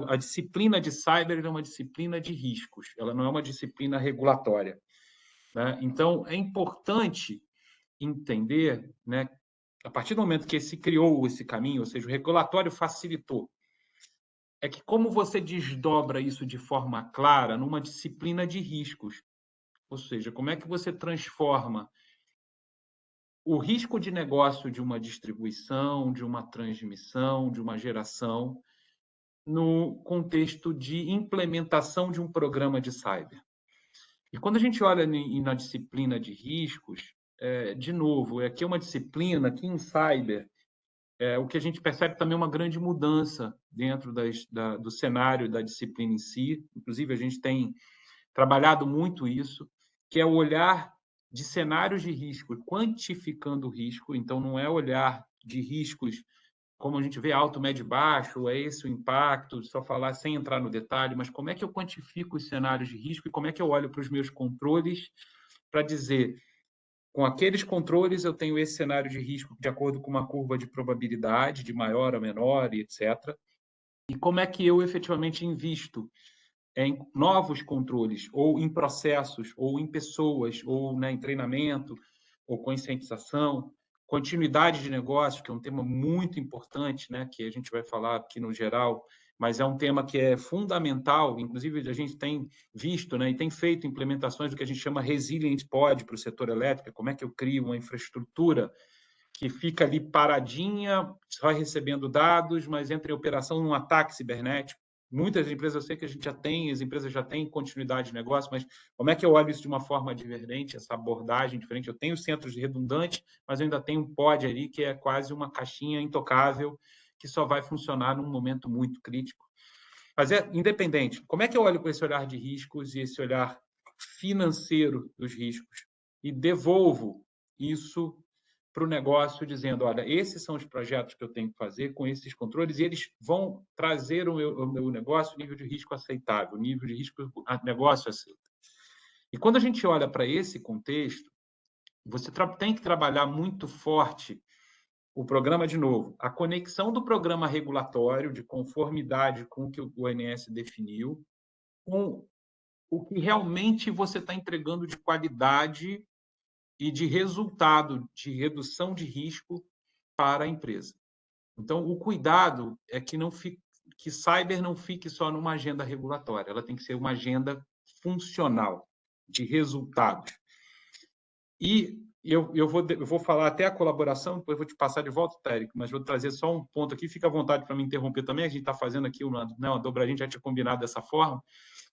A disciplina de cyber é uma disciplina de riscos, ela não é uma disciplina regulatória. Então, é importante entender, né, a partir do momento que se criou esse caminho, ou seja, o regulatório facilitou, é que como você desdobra isso de forma clara numa disciplina de riscos, ou seja, como é que você transforma o risco de negócio de uma distribuição, de uma transmissão, de uma geração, no contexto de implementação de um programa de cyber. E quando a gente olha na disciplina de riscos, de novo, aqui é uma disciplina que em cyber, o que a gente percebe também é uma grande mudança dentro do cenário da disciplina em si. Inclusive, a gente tem trabalhado muito isso, que é o olhar de cenários de risco, quantificando o risco. Então, não é olhar de riscos como a gente vê alto, médio e baixo, é esse o impacto, só falar sem entrar no detalhe, mas como é que eu quantifico os cenários de risco e como é que eu olho para os meus controles para dizer, com aqueles controles eu tenho esse cenário de risco de acordo com uma curva de probabilidade, de maior a menor, e etc. E como é que eu efetivamente invisto em novos controles, ou em processos, ou em pessoas, ou, né, em treinamento, ou conscientização, continuidade de negócio, que é um tema muito importante, né, que a gente vai falar aqui no geral, mas é um tema que é fundamental. Inclusive, a gente tem visto, né, e tem feito implementações do que a gente chama Resilient Pod para o setor elétrico. Como é que eu crio uma infraestrutura que fica ali paradinha, só recebendo dados, mas entra em operação num ataque cibernético. Muitas empresas, eu sei que a gente já tem, as empresas já têm continuidade de negócio, mas como é que eu olho isso de uma forma diferente, essa abordagem diferente? Eu tenho centros redundantes, mas eu ainda tenho um pod ali que é quase uma caixinha intocável, que só vai funcionar num momento muito crítico. Mas é independente. Como é que eu olho com esse olhar de riscos e esse olhar financeiro dos riscos e devolvo isso para o negócio, dizendo, olha, esses são os projetos que eu tenho que fazer com esses controles e eles vão trazer o meu negócio nível de risco aceitável, nível de risco negócio aceita. E quando a gente olha para esse contexto, você tem que trabalhar muito forte o programa, de novo, a conexão do programa regulatório de conformidade com o que o ONS definiu, com o que realmente você está entregando de qualidade e de resultado de redução de risco para a empresa. Então, o cuidado é que cyber não fique só numa agenda regulatória, ela tem que ser uma agenda funcional, de resultados. E eu vou falar até a colaboração, depois vou te passar de volta, Térico, mas vou trazer só um ponto aqui, fica à vontade para me interromper também, a gente está fazendo aqui uma dobradinha, já tinha combinado dessa forma,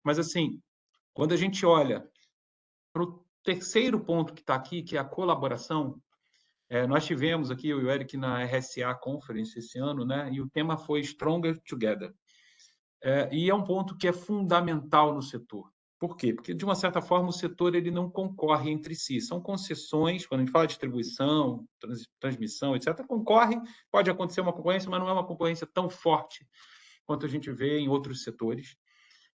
mas assim, quando a gente olha para o terceiro ponto que está aqui, que é a colaboração, nós tivemos aqui, eu e o Eric, na RSA Conference esse ano, né? E o tema foi Stronger Together. E é um ponto que é fundamental no setor. Por quê? Porque, de uma certa forma, o setor ele não concorre entre si. São concessões, quando a gente fala de distribuição, transmissão, etc., concorre, pode acontecer uma concorrência, mas não é uma concorrência tão forte quanto a gente vê em outros setores.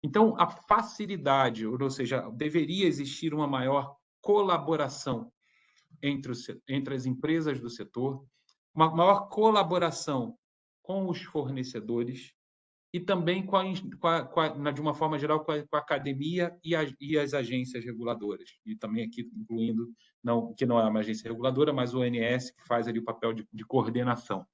Então, a facilidade, ou seja, deveria existir uma maior colaboração entre as empresas do setor, uma maior colaboração com os fornecedores e também de uma forma geral, com a academia e as agências reguladoras. E também aqui, incluindo, que não é uma agência reguladora, mas o ONS, que faz ali o papel de coordenação.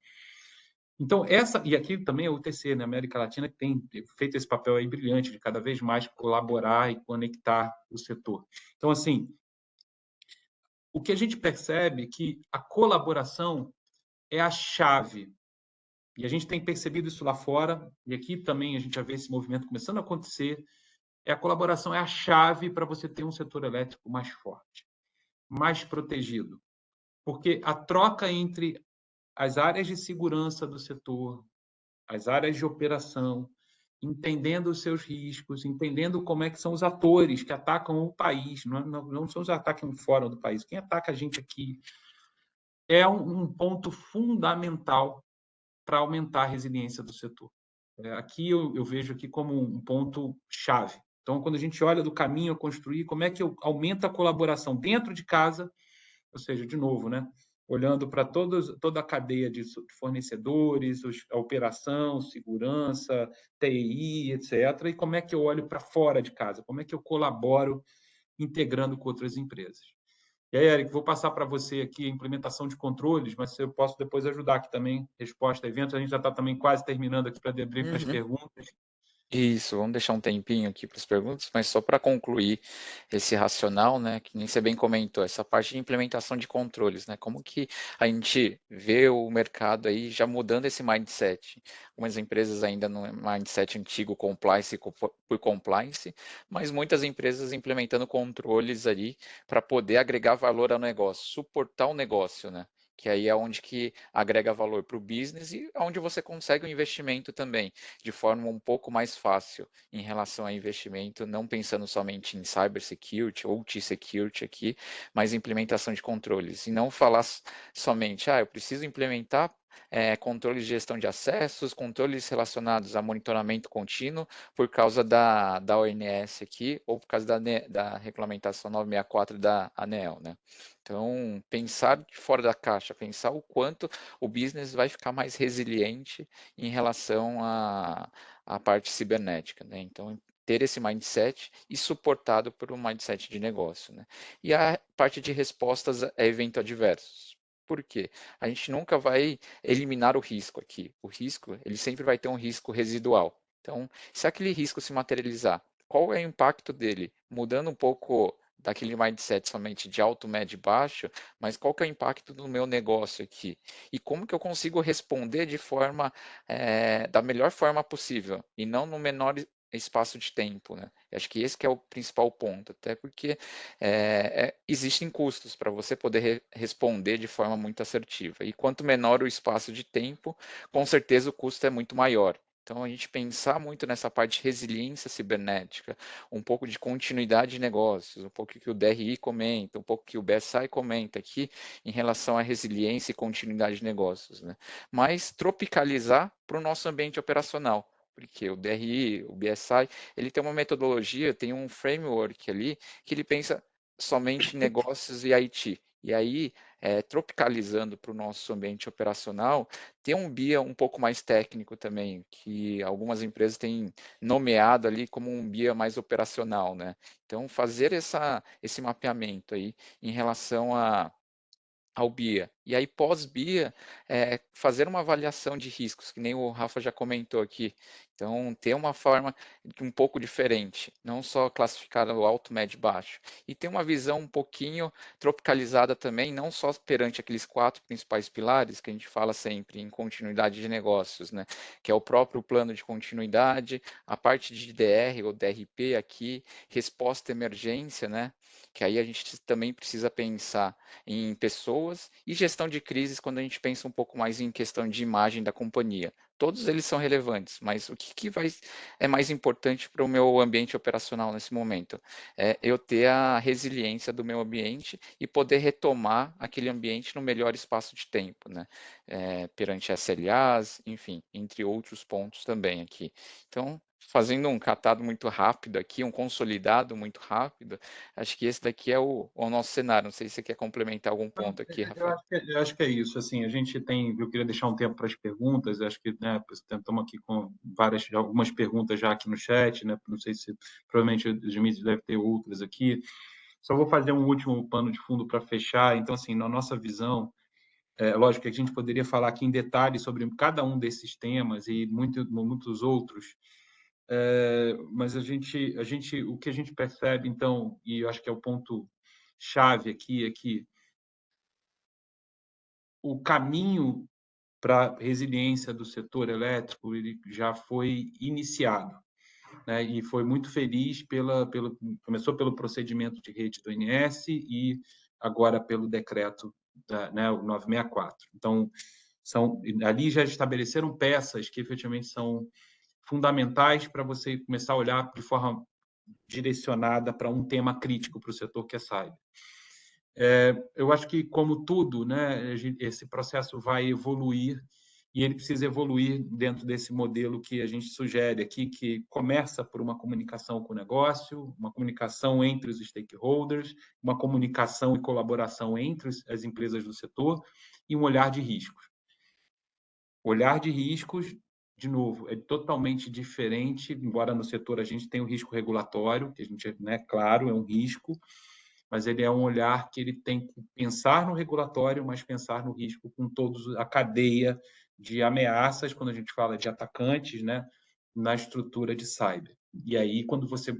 Então, e aqui também a UTC, na América Latina, que tem feito esse papel aí brilhante de cada vez mais colaborar e conectar o setor. Então, assim, o que a gente percebe é que a colaboração é a chave. E a gente tem percebido isso lá fora, e aqui também a gente já vê esse movimento começando a acontecer. A colaboração é a chave para você ter um setor elétrico mais forte, mais protegido. Porque a troca entre as áreas de segurança do setor, as áreas de operação, entendendo os seus riscos, entendendo como é que são os atores que atacam o país, não são os ataques fora do país, quem ataca a gente aqui, é um ponto fundamental para aumentar a resiliência do setor. Aqui eu vejo aqui como um ponto chave. Então, quando a gente olha do caminho a construir, como é que eu aumento a colaboração dentro de casa, ou seja, de novo, né? Olhando para toda a cadeia de fornecedores, a operação, segurança, TI, etc. E como é que eu olho para fora de casa? Como é que eu colaboro integrando com outras empresas? E aí, Eric, vou passar para você aqui a implementação de controles, mas eu posso depois ajudar aqui também, resposta a eventos. A gente já está também quase terminando aqui para abrir para as Uhum. perguntas. Isso, vamos deixar um tempinho aqui para as perguntas, mas só para concluir esse racional, né, que nem você bem comentou, essa parte de implementação de controles, né, como que a gente vê o mercado aí já mudando esse mindset. Algumas empresas ainda no mindset antigo, compliance por compliance, mas muitas empresas implementando controles ali para poder agregar valor ao negócio, suportar o negócio, né? Que aí é onde que agrega valor para o business e onde você consegue um investimento também de forma um pouco mais fácil em relação a investimento, não pensando somente em cybersecurity ou T-security aqui, mas implementação de controles. E não falar somente, eu preciso implementar controles de gestão de acessos, controles relacionados a monitoramento contínuo por causa da ONS aqui, ou por causa da regulamentação 964 da ANEEL, né? Então, pensar de fora da caixa, pensar o quanto o business vai ficar mais resiliente em relação à parte cibernética, né? Então, ter esse mindset e suportado por um mindset de negócio, né? E a parte de respostas a eventos adversos. Por quê? A gente nunca vai eliminar o risco aqui. O risco, ele sempre vai ter um risco residual. Então, se aquele risco se materializar, qual é o impacto dele? Mudando um pouco daquele mindset somente de alto, médio e baixo, mas qual que é o impacto do meu negócio aqui? E como que eu consigo responder de forma, da melhor forma possível, e não no menor espaço de tempo, né? Acho que esse que é o principal ponto, até porque existem custos para você poder responder de forma muito assertiva. E quanto menor o espaço de tempo, com certeza o custo é muito maior. Então, a gente pensar muito nessa parte de resiliência cibernética, um pouco de continuidade de negócios, um pouco que o DRI comenta, um pouco que o BSI comenta aqui em relação à resiliência e continuidade de negócios, né? Mas tropicalizar para o nosso ambiente operacional, porque o DRI, o BSI, ele tem uma metodologia, tem um framework ali que ele pensa somente em negócios e IT. E aí, tropicalizando para o nosso ambiente operacional, tem um BIA um pouco mais técnico também, que algumas empresas têm nomeado ali como um BIA mais operacional, né? Então, fazer esse mapeamento aí em relação ao BIA. E aí, pós-BIA, fazer uma avaliação de riscos, que nem o Rafa já comentou aqui. Então, ter uma forma um pouco diferente, não só classificar o alto, médio e baixo. E ter uma visão um pouquinho tropicalizada também, não só perante aqueles 4 principais pilares que a gente fala sempre em continuidade de negócios, né? Que é o próprio plano de continuidade, a parte de DR ou DRP aqui, resposta à emergência, né? Que aí a gente também precisa pensar em pessoas e gestão de crises quando a gente pensa um pouco mais em questão de imagem da companhia. Todos eles são relevantes, mas o que é mais importante para o meu ambiente operacional nesse momento? É eu ter a resiliência do meu ambiente e poder retomar aquele ambiente no melhor espaço de tempo, né? Perante SLAs, enfim, entre outros pontos também aqui. Então, fazendo um catado muito rápido aqui, um consolidado muito rápido, acho que esse daqui é o nosso cenário. Não sei se você quer complementar algum ponto aqui, Rafael. Eu acho que é isso. Assim, a gente tem. Eu queria deixar um tempo para as perguntas. Eu acho que, né, estamos aqui com algumas perguntas já aqui no chat, né? Não sei se provavelmente o Dimitri deve ter outras aqui. Só vou fazer um último pano de fundo para fechar. Então, assim, na nossa visão, lógico que a gente poderia falar aqui em detalhes sobre cada um desses temas e muitos outros. Mas o que a gente percebe, então, e eu acho que é o ponto chave aqui, é que o caminho para a resiliência do setor elétrico ele já foi iniciado, né? E foi muito feliz começou pelo procedimento de rede do INS e agora pelo decreto né, o 964. Então, ali já estabeleceram peças que efetivamente são fundamentais para você começar a olhar de forma direcionada para um tema crítico para o setor que é cyber. Eu acho que, como tudo, né, esse processo vai evoluir e ele precisa evoluir dentro desse modelo que a gente sugere aqui, que começa por uma comunicação com o negócio, uma comunicação entre os stakeholders, uma comunicação e colaboração entre as empresas do setor e um olhar de riscos. Olhar de riscos, de novo, é totalmente diferente, embora no setor a gente tenha o risco regulatório, que a gente, né, claro, é um risco, mas ele é um olhar que ele tem que pensar no regulatório, mas pensar no risco com toda a cadeia de ameaças, quando a gente fala de atacantes, né, na estrutura de cyber. E aí, quando você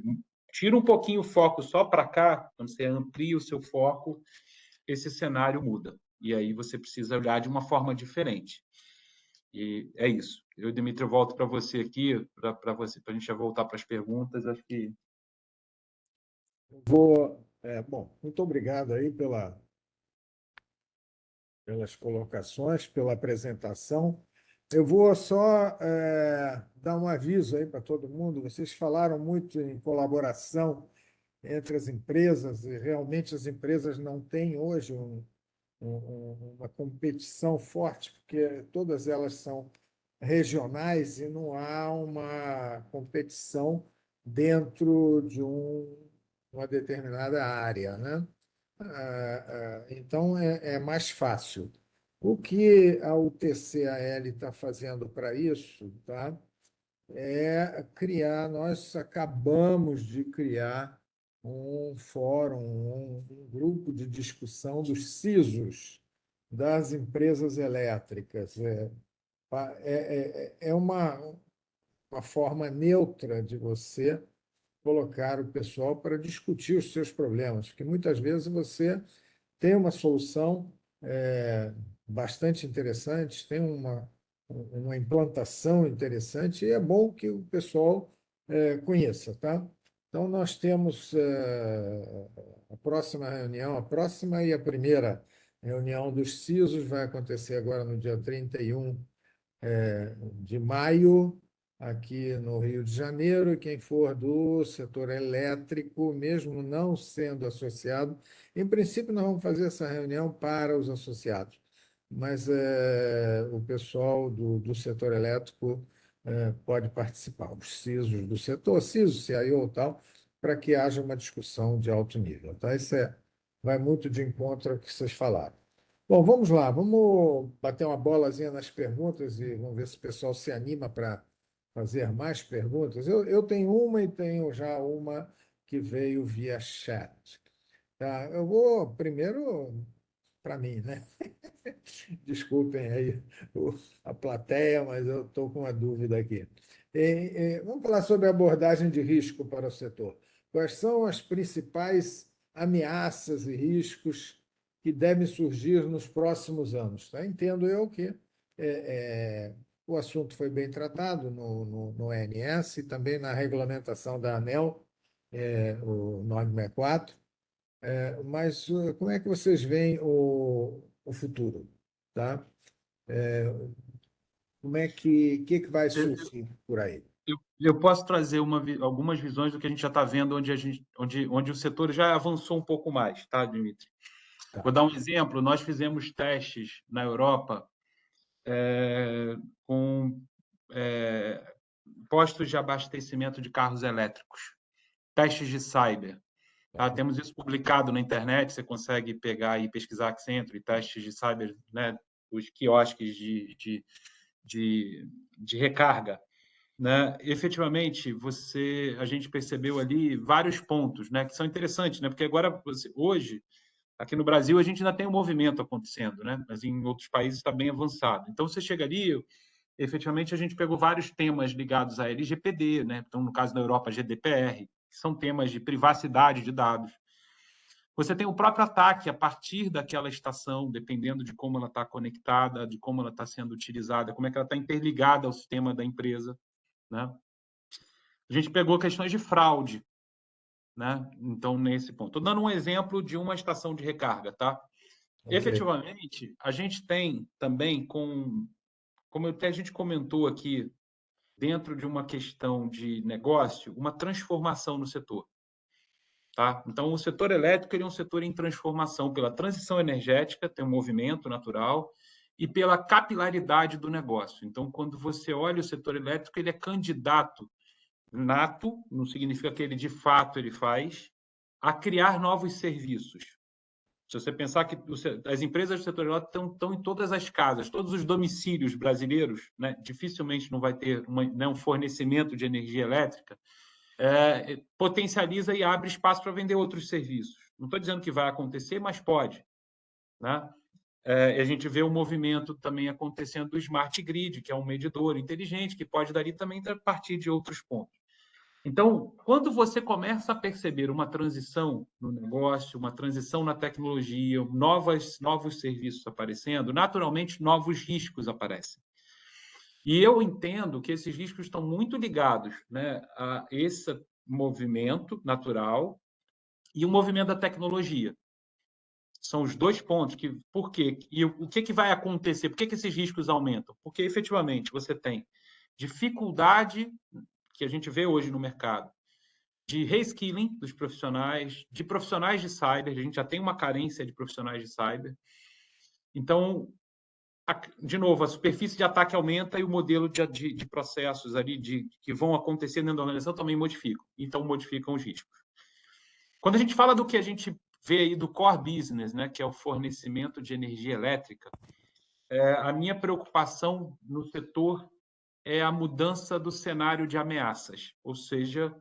tira um pouquinho o foco só para cá, quando você amplia o seu foco, esse cenário muda. E aí você precisa olhar de uma forma diferente. E é isso. Eu, Dimitri, volto para você aqui, para a gente já voltar para as perguntas. Acho que Bom, muito obrigado aí pelas colocações, pela apresentação. Eu vou só dar um aviso aí para todo mundo. Vocês falaram muito em colaboração entre as empresas, e realmente as empresas não têm hoje uma competição forte, porque todas elas são regionais e não há uma competição dentro de uma determinada área, né? Então, é mais fácil. O que a UTCAL está fazendo para isso, tá? É criar, nós acabamos de criar um fórum, um grupo de discussão dos CISOs das empresas elétricas. É uma forma neutra de você colocar o pessoal para discutir os seus problemas, porque muitas vezes você tem uma solução bastante interessante, tem uma implantação interessante e é bom que o pessoal conheça, tá? Então, nós temos a próxima reunião, a próxima e a primeira reunião dos CISOs vai acontecer agora no dia 31 de maio, aqui no Rio de Janeiro. Quem for do setor elétrico, mesmo não sendo associado, em princípio, nós vamos fazer essa reunião para os associados, mas o pessoal do setor elétrico pode participar, os CISOs do setor, CISO, CIO e tal, para que haja uma discussão de alto nível. Tá? Isso vai muito de encontro ao que vocês falaram. Bom, vamos lá, vamos bater uma bolazinha nas perguntas e vamos ver se o pessoal se anima para fazer mais perguntas. Eu tenho uma e tenho já uma que veio via chat. Tá? Eu vou primeiro para mim, né? Desculpem aí a plateia, mas eu estou com uma dúvida aqui. Vamos falar sobre abordagem de risco para o setor. Quais são as principais ameaças e riscos que devem surgir nos próximos anos? Tá? Entendo eu que o assunto foi bem tratado no ONS e também na regulamentação da ANEEL, o 964. Mas como é que vocês veem o futuro? Tá? Como é que vai surgir por aí? eu posso trazer algumas visões do que a gente já está vendo, onde o setor já avançou um pouco mais, tá, Dimitri? Tá. Vou dar um exemplo. Nós fizemos testes na Europa com postos de abastecimento de carros elétricos, testes de cyber. Tá? Temos isso publicado na internet, você consegue pegar e pesquisar Accenture, testes de cyber, né? Os quiosques de recarga. Né? Efetivamente, a gente percebeu ali vários pontos, né, que são interessantes, né? Porque agora, hoje, aqui no Brasil, a gente ainda tem um movimento acontecendo, né? Mas em outros países está bem avançado. Então, você chega ali, efetivamente, a gente pegou vários temas ligados à LGPD, né? Então, no caso da Europa, GDPR, que são temas de privacidade de dados. Você tem o próprio ataque a partir daquela estação, dependendo de como ela está conectada, de como ela está sendo utilizada, como é que ela está interligada ao sistema da empresa, né? A gente pegou questões de fraude, né? Então, nesse ponto. Estou dando um exemplo de uma estação de recarga, tá? Ok. Efetivamente, a gente tem também, como até a gente comentou aqui, dentro de uma questão de negócio, uma transformação no setor. Tá? Então, o setor elétrico ele é um setor em transformação pela transição energética, tem um movimento natural, e pela capilaridade do negócio. Então, quando você olha o setor elétrico, ele é candidato nato, não significa que ele de fato ele faz, a criar novos serviços. Se você pensar que as empresas do setor elétrico estão em todas as casas, todos os domicílios brasileiros, né, dificilmente não vai ter um fornecimento de energia elétrica, potencializa e abre espaço para vender outros serviços. Não estou dizendo que vai acontecer, mas pode. Né? A gente vê um movimento também acontecendo do Smart Grid, que é um medidor inteligente, que pode dali também partir de outros pontos. Então, quando você começa a perceber uma transição no negócio, uma transição na tecnologia, novos serviços aparecendo, naturalmente novos riscos aparecem. E eu entendo que esses riscos estão muito ligados, né, a esse movimento natural e o movimento da tecnologia. São os dois pontos. Por quê? E o que vai acontecer? Por que esses riscos aumentam? Porque, efetivamente, você tem dificuldade que a gente vê hoje no mercado de reskilling dos profissionais, de profissionais de cyber. A gente já tem uma carência de profissionais de cyber. Então, de novo, a superfície de ataque aumenta e o modelo de processos ali que vão acontecer dentro da organização também modificam. Então, modificam os riscos. Quando a gente fala do que a gente vê aí do core business, né, que é o fornecimento de energia elétrica, a minha preocupação no setor é a mudança do cenário de ameaças, ou seja,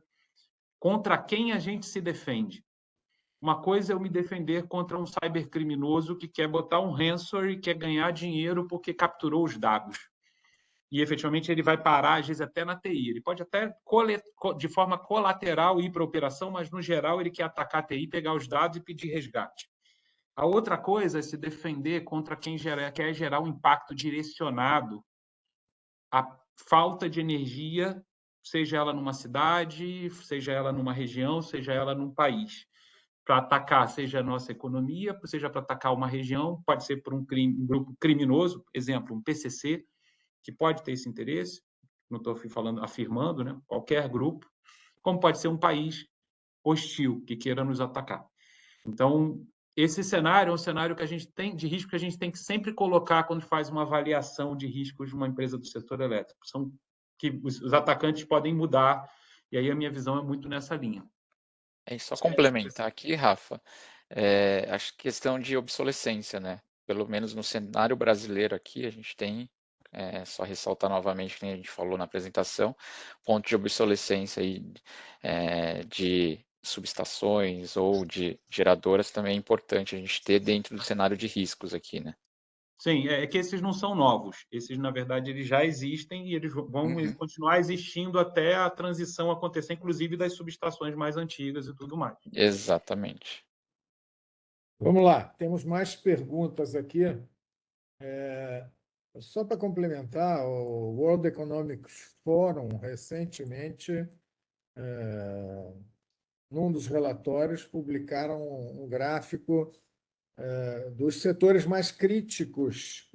contra quem a gente se defende. Uma coisa é eu me defender contra um cybercriminoso que quer botar um ransomware e quer ganhar dinheiro porque capturou os dados. E, efetivamente, ele vai parar, às vezes, até na TI. Ele pode até, de forma colateral, ir para a operação, mas, no geral, ele quer atacar a TI, pegar os dados e pedir resgate. A outra coisa é se defender contra quem quer gerar um impacto direcionado à falta de energia, seja ela numa cidade, seja ela numa região, seja ela num país. Para atacar, seja a nossa economia, seja para atacar uma região, pode ser por um grupo criminoso, exemplo, um PCC, que pode ter esse interesse, não estou afirmando, né? Qualquer grupo, como pode ser um país hostil que queira nos atacar. Então, esse cenário é um cenário que a gente tem de risco que a gente tem que sempre colocar quando faz uma avaliação de riscos de uma empresa do setor elétrico. São que os atacantes podem mudar, e aí a minha visão é muito nessa linha. É só complementar aqui, Rafa, acho que questão de obsolescência, né? Pelo menos no cenário brasileiro aqui, a gente tem, só ressaltar novamente, que a gente falou na apresentação, ponto de obsolescência aí, de subestações ou de geradoras também é importante a gente ter dentro do cenário de riscos aqui, né? Sim, é que esses não são novos. Esses, na verdade, eles já existem e eles vão continuar existindo até a transição acontecer, inclusive das subestações mais antigas e tudo mais. Exatamente. Vamos lá, temos mais perguntas aqui. Só para complementar, o World Economic Forum, recentemente, num dos relatórios, publicaram um gráfico dos setores mais críticos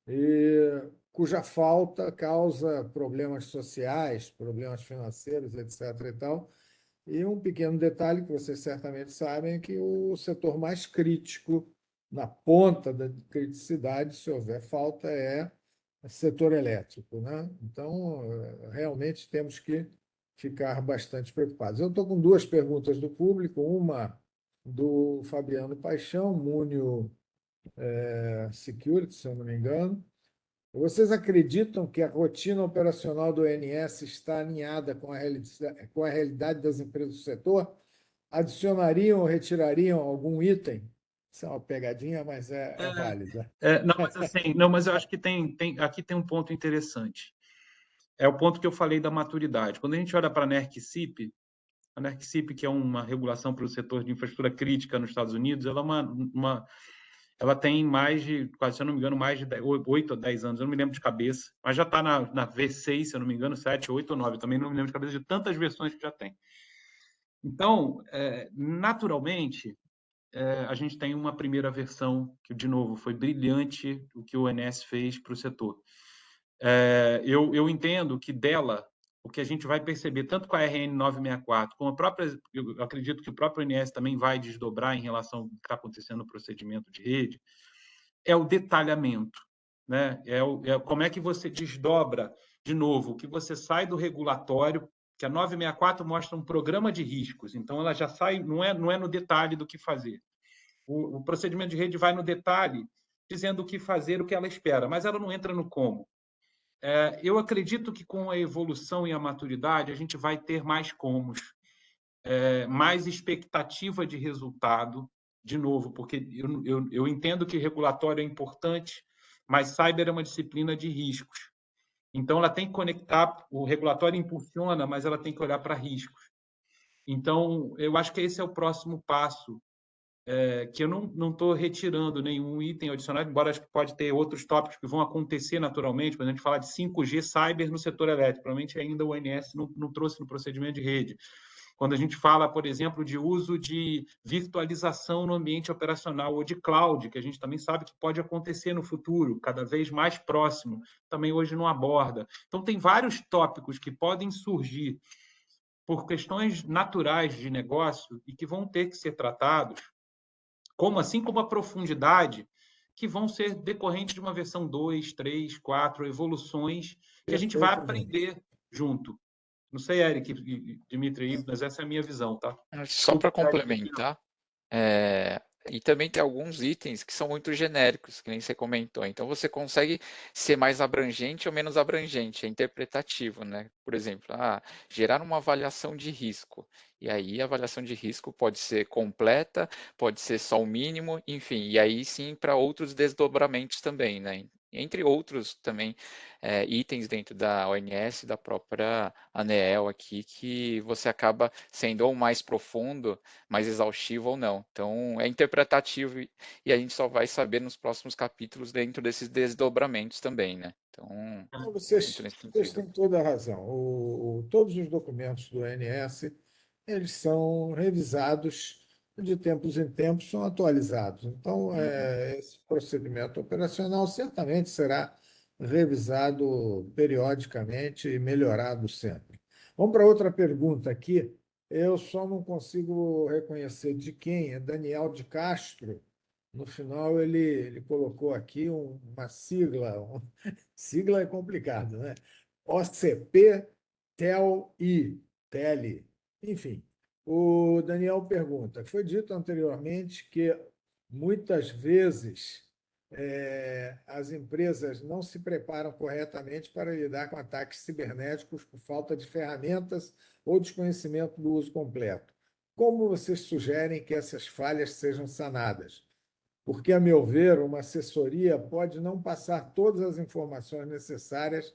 e cuja falta causa problemas sociais, problemas financeiros, etc. e tal. E um pequeno detalhe que vocês certamente sabem é que o setor mais crítico, na ponta da criticidade, se houver falta, é o setor elétrico, né? Então, realmente temos que ficar bastante preocupados. Eu estou com duas perguntas do público, uma do Fabiano Paixão, Munio Security, se eu não me engano. Vocês acreditam que a rotina operacional do ONS está alinhada com a realidade das empresas do setor? Adicionariam ou retirariam algum item? Isso é uma pegadinha, mas é válida. Mas eu acho que aqui tem um ponto interessante. É o ponto que eu falei da maturidade. Quando a gente olha para a NERC-CIP, A NERC-CIP, que é uma regulação para o setor de infraestrutura crítica nos Estados Unidos, ela ela tem mais de, quase, se eu não me engano, mais de 8 ou 10 anos, eu não me lembro de cabeça, mas já está na V6, se eu não me engano, 7, 8 ou 9, eu também não me lembro de cabeça de tantas versões que já tem. Então, naturalmente, a gente tem uma primeira versão que, de novo, foi brilhante o que o ONS fez para o setor. Eu entendo que dela, o que a gente vai perceber, tanto com a RN 964, como a própria, eu acredito que o próprio ONS também vai desdobrar em relação ao que está acontecendo no procedimento de rede, é o detalhamento, né? Como é que você desdobra, de novo, que você sai do regulatório, que a 964 mostra um programa de riscos, então ela já sai, não é no detalhe do que fazer. O procedimento de rede vai no detalhe, dizendo o que fazer, o que ela espera, mas ela não entra no como. Eu acredito que com a evolução e a maturidade, a gente vai ter mais comos, mais expectativa de resultado, de novo, porque eu entendo que regulatório é importante, mas cyber é uma disciplina de riscos. Então, ela tem que conectar, o regulatório impulsiona, mas ela tem que olhar para riscos. Então, eu acho que esse é o próximo passo, que eu não estou retirando nenhum item adicional, embora acho que pode ter outros tópicos que vão acontecer naturalmente, quando a gente falar de 5G cyber no setor elétrico, provavelmente ainda o ONS não trouxe no procedimento de rede. Quando a gente fala, por exemplo, de uso de virtualização no ambiente operacional ou de cloud, que a gente também sabe que pode acontecer no futuro, cada vez mais próximo, também hoje não aborda. Então, tem vários tópicos que podem surgir por questões naturais de negócio e que vão ter que ser tratados, assim como a profundidade, que vão ser decorrentes de uma versão 2, 3, 4, evoluções que a gente vai aprender junto. Não sei, Eric e Dimitri, mas essa é a minha visão, tá? Só para complementar, e também tem alguns itens que são muito genéricos, que nem você comentou. Então, você consegue ser mais abrangente ou menos abrangente, é interpretativo, né? Por exemplo, gerar uma avaliação de risco. E aí, a avaliação de risco pode ser completa, pode ser só o mínimo, enfim. E aí, sim, para outros desdobramentos também, né? Entre outros também itens dentro da ONS, da própria ANEEL aqui, que você acaba sendo ou mais profundo, mais exaustivo ou não. Então, é interpretativo e a gente só vai saber nos próximos capítulos dentro desses desdobramentos também, né? Então, muito nesse Vocês sentido. têm toda a razão. Todos os documentos do ONS, eles são revisados de tempos em tempos, são atualizados. Então, esse procedimento operacional certamente será revisado periodicamente e melhorado sempre. Vamos para outra pergunta aqui. Eu só não consigo reconhecer de quem, é Daniel de Castro. No final, ele colocou aqui uma sigla, sigla é complicado, né? OCP TEL-I, TEL-I. Enfim, o Daniel pergunta: foi dito anteriormente que muitas vezes as empresas não se preparam corretamente para lidar com ataques cibernéticos por falta de ferramentas ou desconhecimento do uso completo. Como vocês sugerem que essas falhas sejam sanadas? Porque, a meu ver, uma assessoria pode não passar todas as informações necessárias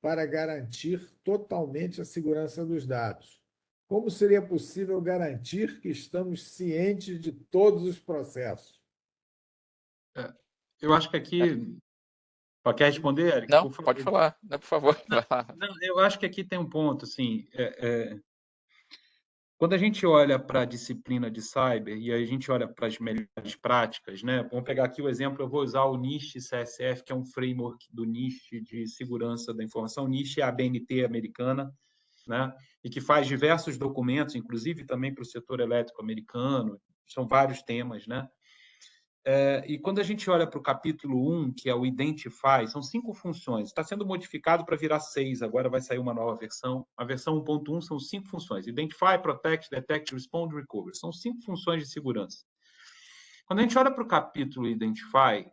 para garantir totalmente a segurança dos dados. Como seria possível garantir que estamos cientes de todos os processos? Eu acho que aqui... Quer responder, Eric? Não, Por favor. pode falar, não, por favor. Não, eu acho que aqui tem um ponto, assim, quando a gente olha para a disciplina de cyber e a gente olha para as melhores práticas, né? Vamos pegar aqui o exemplo, eu vou usar o NIST CSF, que é um framework do NIST de segurança da informação. O NIST é a ABNT americana, né? E que faz diversos documentos, inclusive também para o setor elétrico americano, são vários temas, né? E quando a gente olha para o capítulo 1, que é o Identify, são 5 funções. Está sendo modificado para virar 6, agora vai sair uma nova versão. A versão 1.1 são 5 funções. Identify, Protect, Detect, Respond, Recover. São 5 funções de segurança. Quando a gente olha para o capítulo Identify,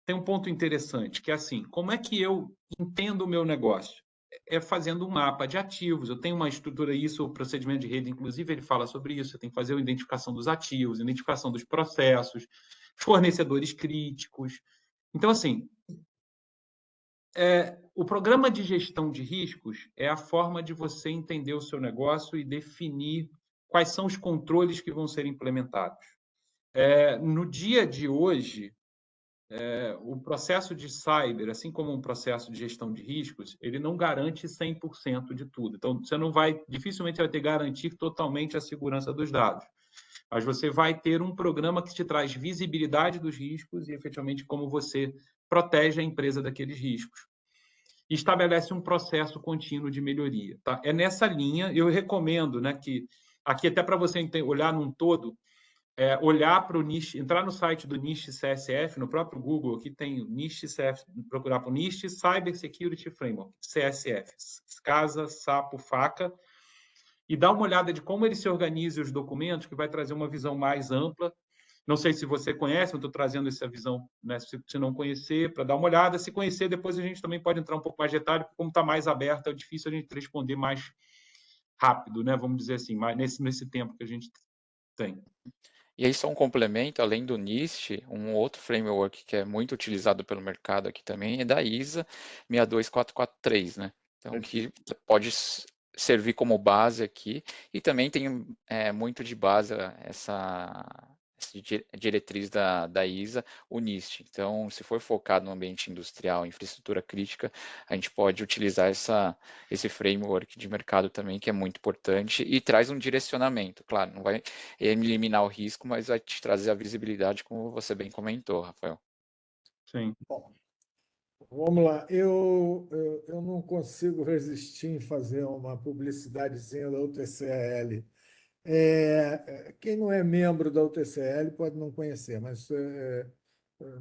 tem um ponto interessante, que é assim, como é que eu entendo o meu negócio? É fazendo um mapa de ativos. Eu tenho uma estrutura, isso, o procedimento de rede, inclusive, ele fala sobre isso. Você tem que fazer a identificação dos ativos, identificação dos processos, fornecedores críticos. Então, assim, O programa de gestão de riscos é a forma de você entender o seu negócio e definir quais são os controles que vão ser implementados. No dia de hoje, o processo de cyber, assim como um processo de gestão de riscos, ele não garante 100% de tudo. Então, você não vai, dificilmente vai ter garantir totalmente a segurança dos dados. Mas você vai ter um programa que te traz visibilidade dos riscos e, efetivamente, como você protege a empresa daqueles riscos. E estabelece um processo contínuo de melhoria. Tá? É nessa linha, eu recomendo, né, que aqui até para você olhar num todo, olhar para o NIST, entrar no site do NIST CSF, no próprio Google, aqui tem o NIST CSF, procurar para o NIST Cyber Security Framework, CSF, Casa, Sapo, Faca, e dar uma olhada de como ele se organiza os documentos, que vai trazer uma visão mais ampla. Não sei se você conhece, eu estou trazendo essa visão, né, se não conhecer, para dar uma olhada. Se conhecer, depois a gente também pode entrar um pouco mais de detalhe, porque como está mais aberto, é difícil a gente responder mais rápido, né? Vamos dizer assim, nesse tempo que a gente tem. E aí só um complemento, além do NIST, um outro framework que é muito utilizado pelo mercado aqui também é da ISA 62443, né? Então, que pode servir como base aqui, e também tem muito de base essa diretriz da ISA, o NIST. Então, se for focado no ambiente industrial, infraestrutura crítica, a gente pode utilizar esse framework de mercado também, que é muito importante, e traz um direcionamento. Claro, não vai eliminar o risco, mas vai te trazer a visibilidade, como você bem comentou, Rafael. Sim. Bom, vamos lá. Eu não consigo resistir em fazer uma publicidadezinha da UTCL. Quem não é membro da UTCL pode não conhecer, mas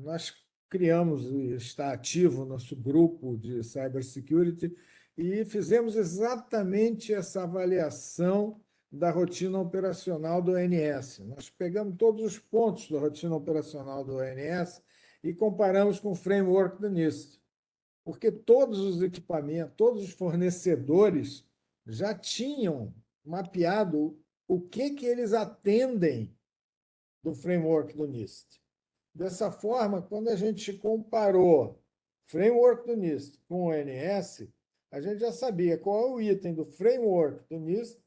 nós criamos e está ativo o nosso grupo de cybersecurity e fizemos exatamente essa avaliação da rotina operacional do ONS. Nós pegamos todos os pontos da rotina operacional do ONS e comparamos com o framework do NIST, porque todos os equipamentos, todos os fornecedores já tinham mapeado o que eles atendem do framework do NIST. Dessa forma, quando a gente comparou framework do NIST com o ONS, a gente já sabia qual é o item do framework do NIST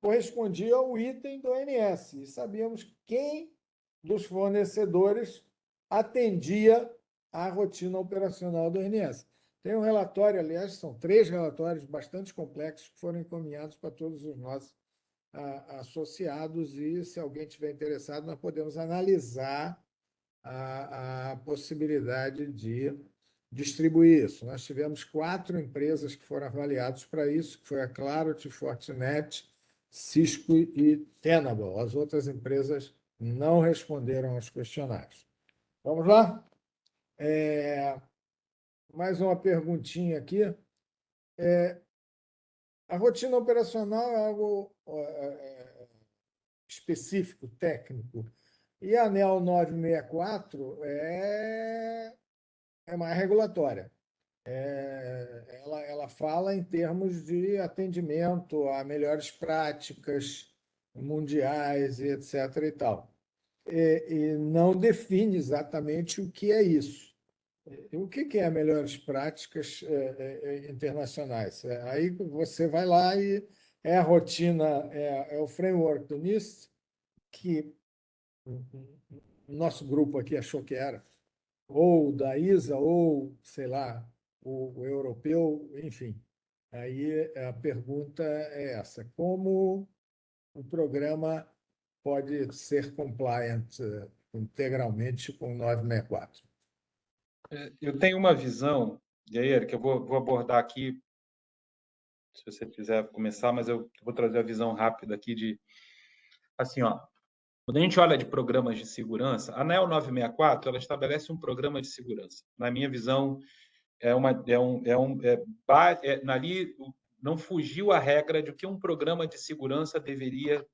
correspondia ao item do ONS e sabíamos quem dos fornecedores atendia à rotina operacional do ONS. Tem um relatório, aliás, são 3 relatórios bastante complexos que foram encaminhados para todos os nossos associados e, se alguém estiver interessado, nós podemos analisar a possibilidade de distribuir isso. Nós tivemos 4 empresas que foram avaliadas para isso, que foi a Clarity, Fortinet, Cisco e Tenable. As outras empresas não responderam aos questionários. Vamos lá? Mais uma perguntinha aqui. A rotina operacional é algo específico, técnico, e a ANEEL 964 é mais regulatória. Ela fala em termos de atendimento a melhores práticas mundiais e etc. e tal. E não define exatamente o que é isso. O que é melhores práticas internacionais? Aí você vai lá e é a rotina, é o framework do NIST, que o nosso grupo aqui achou que era, ou da ISA, ou, sei lá, o europeu, enfim. Aí a pergunta é essa: como o programa pode ser compliant integralmente com o 964? Eu tenho uma visão, e aí, Eric, eu vou abordar aqui, se você quiser começar, mas eu vou trazer a visão rápida aqui de, assim, ó, quando a gente olha de programas de segurança, a ANEEL 964, ela estabelece um programa de segurança. Na minha visão, ali não fugiu a regra de que um programa de segurança deveria,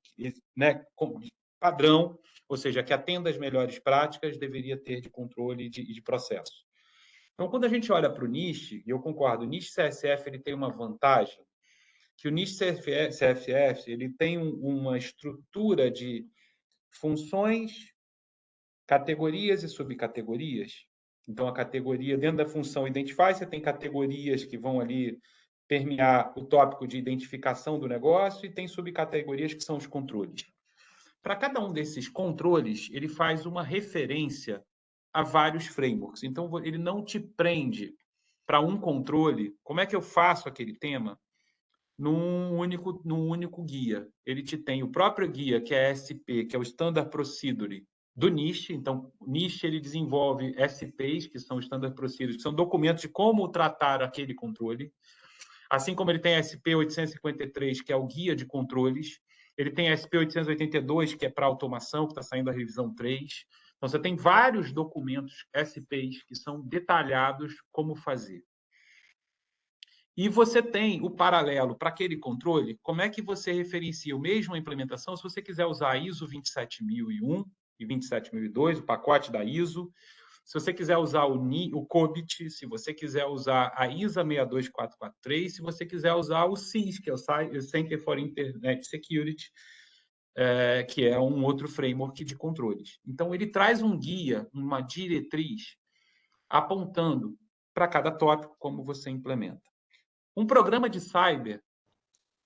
né, padrão, ou seja, que atenda às melhores práticas, deveria ter de controle e de processo. Então, quando a gente olha para o NIST, e eu concordo, o NIST CSF ele tem uma vantagem, que o NIST CFF ele tem uma estrutura de funções, categorias e subcategorias Então, a categoria, dentro da função Identify, você tem categorias que vão ali permear o tópico de identificação do negócio e tem subcategorias que são os controles. Para cada um desses controles, ele faz uma referência a vários frameworks. Então, ele não te prende para um controle. Como é que eu faço aquele tema? Num único guia. Ele te tem o próprio guia, que é SP, que é o Standard Procedure do NIST. Então, o NIST ele desenvolve SPs, que são Standard Procedures, que são documentos de como tratar aquele controle. Assim como ele tem a SP 853, que é o guia de controles. Ele tem a SP 882, que é para automação, que está saindo a revisão 3. Então, você tem vários documentos SPs que são detalhados como fazer. E você tem o paralelo para aquele controle, como é que você referencia o mesmo implementação se você quiser usar a ISO 27001 e 27002, o pacote da ISO, se você quiser usar o COBIT, se você quiser usar a ISA 62443, se você quiser usar o CIS, que é o Center for Internet Security, que é um outro framework de controles. Então, ele traz um guia, uma diretriz, apontando para cada tópico como você implementa. Um programa de cyber,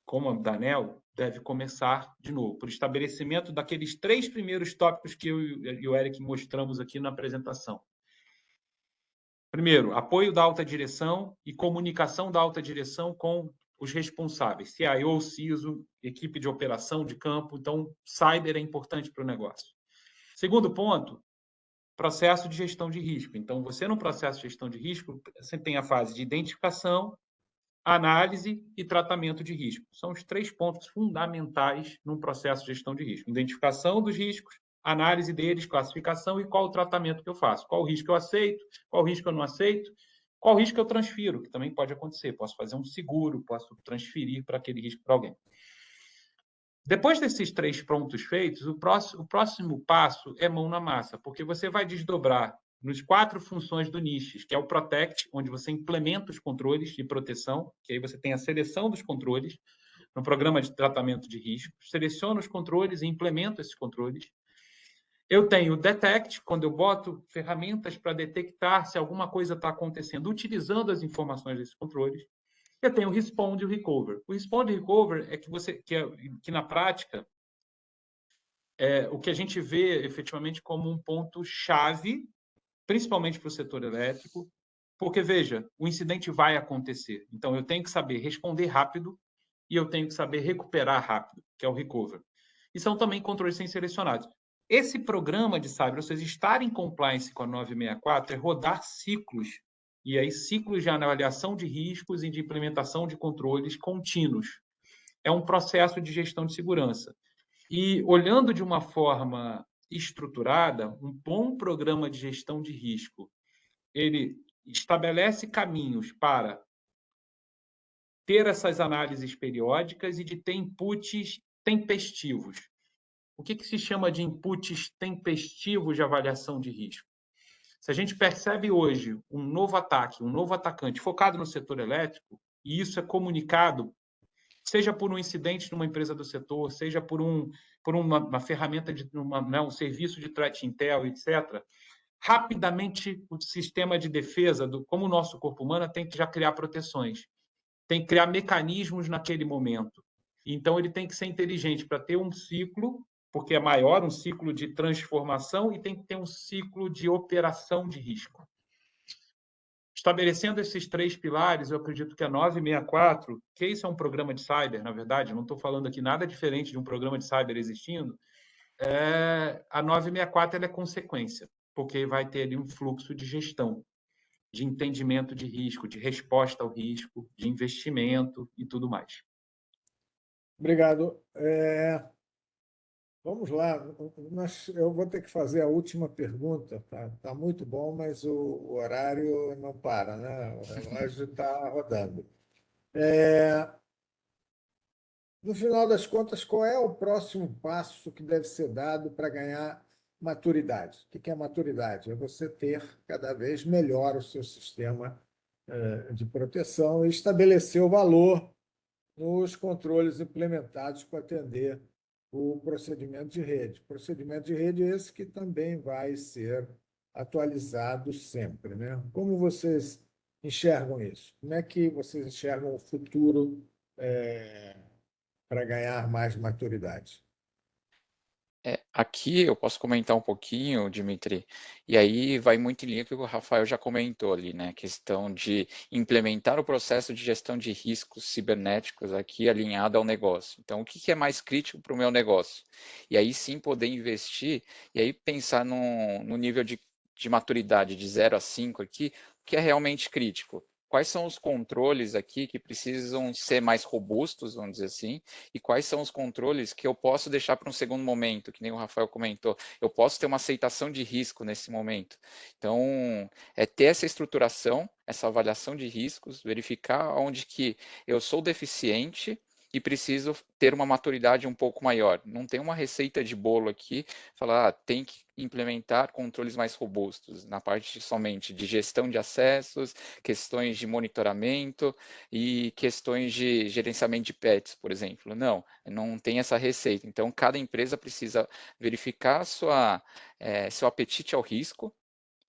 como a Danel, deve começar, de novo, por estabelecimento daqueles 3 primeiros tópicos que eu e o Eric mostramos aqui na apresentação. Primeiro, apoio da alta direção e comunicação da alta direção com os responsáveis, CIO, CISO, equipe de operação de campo. Então, cyber é importante para o negócio. Segundo ponto, processo de gestão de risco. Então, você no processo de gestão de risco, você tem a fase de identificação, análise e tratamento de risco. São os 3 pontos fundamentais num processo de gestão de risco. Identificação dos riscos, análise deles, classificação e qual o tratamento que eu faço. Qual o risco eu aceito, qual o risco eu não aceito, qual o risco eu transfiro, que também pode acontecer. Posso fazer um seguro, posso transferir para aquele risco para alguém. Depois desses 3 pontos feitos, o próximo passo é mão na massa, porque você vai desdobrar nos 4 funções do NIST, que é o Protect, onde você implementa os controles de proteção, que aí você tem a seleção dos controles no programa de tratamento de risco, seleciona os controles e implementa esses controles. Eu tenho o Detect, quando eu boto ferramentas para detectar se alguma coisa está acontecendo, utilizando as informações desses controles. Eu tenho o Respond e o Recover. O Respond e o Recover é que na prática, o que a gente vê efetivamente como um ponto-chave, principalmente para o setor elétrico, porque, veja, o incidente vai acontecer. Então, eu tenho que saber responder rápido e eu tenho que saber recuperar rápido, que é o recover. E são também controles sem selecionados. Esse programa de cyber, vocês estar em compliance com a 964, é rodar ciclos, e aí ciclos de avaliação de riscos e de implementação de controles contínuos. É um processo de gestão de segurança. E olhando de uma forma estruturada, um bom programa de gestão de risco, ele estabelece caminhos para ter essas análises periódicas e de ter inputs tempestivos. O que se chama de inputs tempestivos de avaliação de risco? Se a gente percebe hoje um novo ataque, um novo atacante focado no setor elétrico, e isso é comunicado, seja por um incidente numa empresa do setor, seja por uma ferramenta, um serviço de threat intel, etc., rapidamente o sistema de defesa, como o nosso corpo humano, tem que já criar proteções, tem que criar mecanismos naquele momento. Então, ele tem que ser inteligente para ter um ciclo, porque é maior, um ciclo de transformação, e tem que ter um ciclo de operação de risco. Estabelecendo esses 3 pilares, eu acredito que a 964, que isso é um programa de cyber, na verdade, não estou falando aqui nada diferente de um programa de cyber existindo, a 964 ela é consequência, porque vai ter ali um fluxo de gestão, de entendimento de risco, de resposta ao risco, de investimento e tudo mais. Obrigado. Vamos lá. Eu vou ter que fazer a última pergunta. Tá muito bom, mas o horário não para, né? O relógio está rodando. No final das contas, qual é o próximo passo que deve ser dado para ganhar maturidade? O que é maturidade? É você ter cada vez melhor o seu sistema de proteção e estabelecer o valor nos controles implementados para atender o procedimento de rede. Procedimento de rede é esse que também vai ser atualizado sempre, né? Como vocês enxergam isso? Como é que vocês enxergam o futuro para ganhar mais maturidade? Aqui eu posso comentar um pouquinho, Dimitri, e aí vai muito em linha com o que o Rafael já comentou ali, né? A questão de implementar o processo de gestão de riscos cibernéticos aqui alinhado ao negócio. Então, o que é mais crítico para o meu negócio? E aí sim poder investir e aí pensar no nível de maturidade de 0 a 5 aqui, o que é realmente crítico. Quais são os controles aqui que precisam ser mais robustos, vamos dizer assim, e quais são os controles que eu posso deixar para um segundo momento, que nem o Rafael comentou. Eu posso ter uma aceitação de risco nesse momento. Então, é ter essa estruturação, essa avaliação de riscos, verificar onde que eu sou deficiente e preciso ter uma maturidade um pouco maior. Não tem uma receita de bolo aqui, falar, tem que implementar controles mais robustos na parte somente de gestão de acessos, questões de monitoramento, e questões de gerenciamento de pets, por exemplo. Não tem essa receita. Então, cada empresa precisa verificar seu apetite ao risco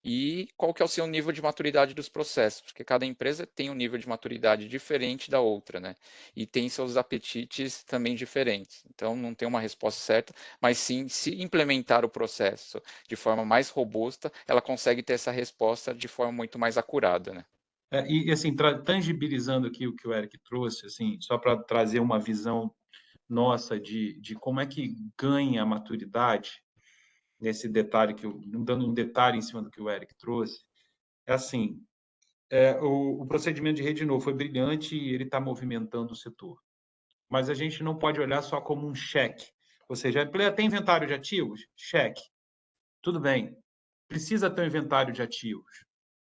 e qual que é o seu nível de maturidade dos processos, porque cada empresa tem um nível de maturidade diferente da outra, né? E tem seus apetites também diferentes. Então, não tem uma resposta certa, mas sim, se implementar o processo de forma mais robusta, ela consegue ter essa resposta de forma muito mais acurada, né? E assim, tangibilizando aqui o que o Eric trouxe, assim, só para trazer uma visão nossa de como é que ganha a maturidade, nesse detalhe dando um detalhe em cima do que o Eric trouxe, é assim, o procedimento de rede novo foi brilhante e ele está movimentando o setor. Mas a gente não pode olhar só como um cheque. Ou seja, tem inventário de ativos? Cheque. Tudo bem. Precisa ter um inventário de ativos.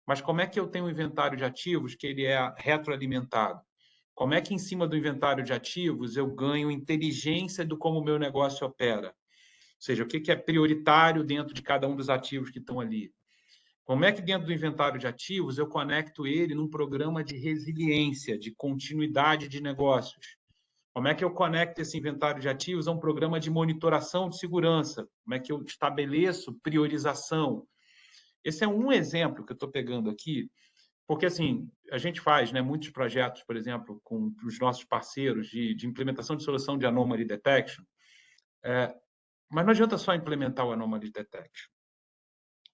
Mas como é que eu tenho um inventário de ativos que ele é retroalimentado? Como é que, em cima do inventário de ativos, eu ganho inteligência do como o meu negócio opera? Ou seja, o que é prioritário dentro de cada um dos ativos que estão ali? Como é que, dentro do inventário de ativos, eu conecto ele num programa de resiliência, de continuidade de negócios? Como é que eu conecto esse inventário de ativos a um programa de monitoração de segurança? Como é que eu estabeleço priorização? Esse é um exemplo que eu estou pegando aqui, porque assim a gente faz, né, muitos projetos, por exemplo, com os nossos parceiros de implementação de solução de anomaly detection, mas não adianta só implementar o anomaly detection.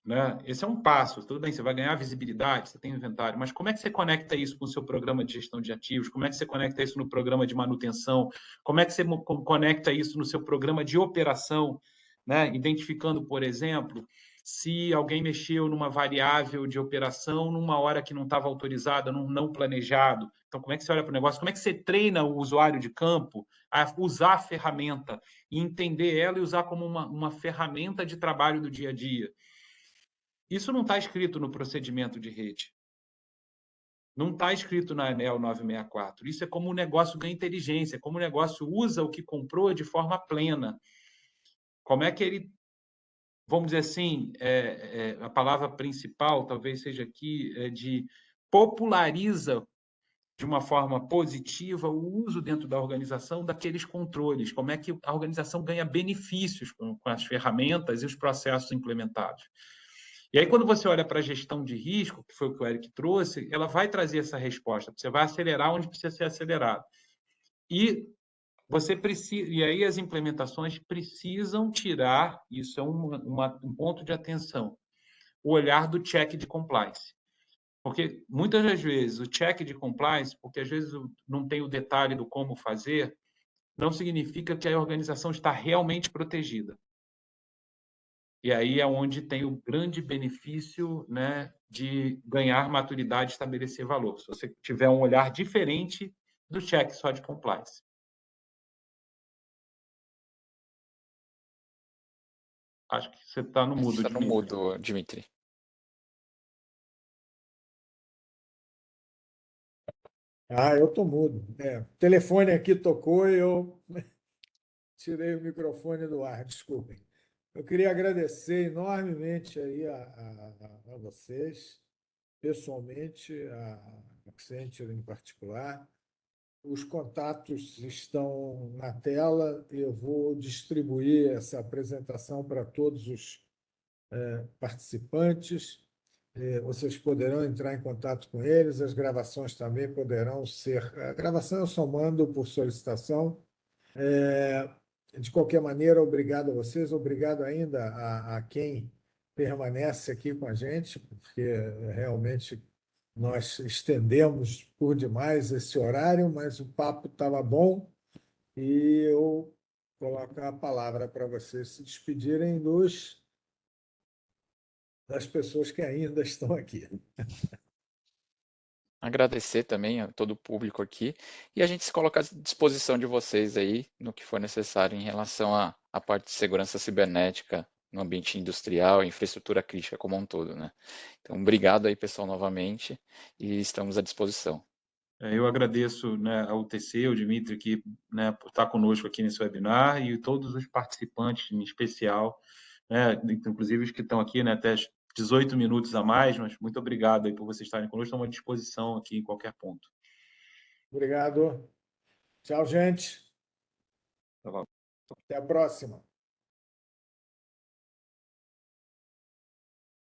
Né? Esse é um passo, tudo bem, você vai ganhar visibilidade, você tem inventário, mas como é que você conecta isso com o seu programa de gestão de ativos? Como é que você conecta isso no programa de manutenção? Como é que você conecta isso no seu programa de operação? Né? Identificando, por exemplo, se alguém mexeu numa variável de operação numa hora que não estava autorizada, num não planejado. Então, como é que você olha para o negócio? Como é que você treina o usuário de campo a usar a ferramenta e entender ela e usar como uma ferramenta de trabalho do dia a dia? Isso não está escrito no procedimento de rede. Não está escrito na ANEEL 964. Isso é como o negócio ganha inteligência, como o negócio usa o que comprou de forma plena. Como é que ele, vamos dizer assim, a palavra principal talvez seja aqui, de populariza de uma forma positiva o uso dentro da organização daqueles controles. Como é que a organização ganha benefícios com as ferramentas e os processos implementados. E aí, quando você olha para a gestão de risco, que foi o que o Eric trouxe, ela vai trazer essa resposta. Você vai acelerar onde precisa ser acelerado. E você precisa, e aí as implementações precisam tirar, isso é um ponto de atenção, o olhar do check de compliance. Porque muitas das vezes o check de compliance, porque às vezes não tem o detalhe do como fazer, não significa que a organização está realmente protegida. E aí é onde tem o grande benefício, né, de ganhar maturidade e estabelecer valor. Se você tiver um olhar diferente do check só de compliance. Acho que você está no mudo, Está no Dimitri. mudo, Dimitri. Ah, eu estou mudo. O telefone aqui tocou e eu tirei o microfone do ar, desculpem. Eu queria agradecer enormemente aí a vocês, pessoalmente, a Accenture em particular. Os contatos estão na tela. Eu vou distribuir essa apresentação para todos os participantes. Vocês poderão entrar em contato com eles, as gravações também poderão ser. A gravação eu só mando por solicitação. De qualquer maneira, obrigado a vocês, obrigado ainda a quem permanece aqui com a gente, porque realmente nós estendemos por demais esse horário, mas o papo estava bom e eu coloco a palavra para vocês se despedirem das pessoas que ainda estão aqui. Agradecer também a todo o público aqui e a gente se coloca à disposição de vocês aí no que for necessário em relação à parte de segurança cibernética no ambiente industrial, infraestrutura crítica como um todo, né? Então, obrigado aí, pessoal, novamente, e estamos à disposição. Eu agradeço, né, ao UTC, o Dmitry, aqui, né, por estar conosco aqui nesse webinar e todos os participantes, em especial, né, inclusive os que estão aqui, né, até 18 minutos a mais, mas muito obrigado aí por vocês estarem conosco, estamos à disposição aqui em qualquer ponto. Obrigado. Tchau, gente. Tá bom. Até a próxima.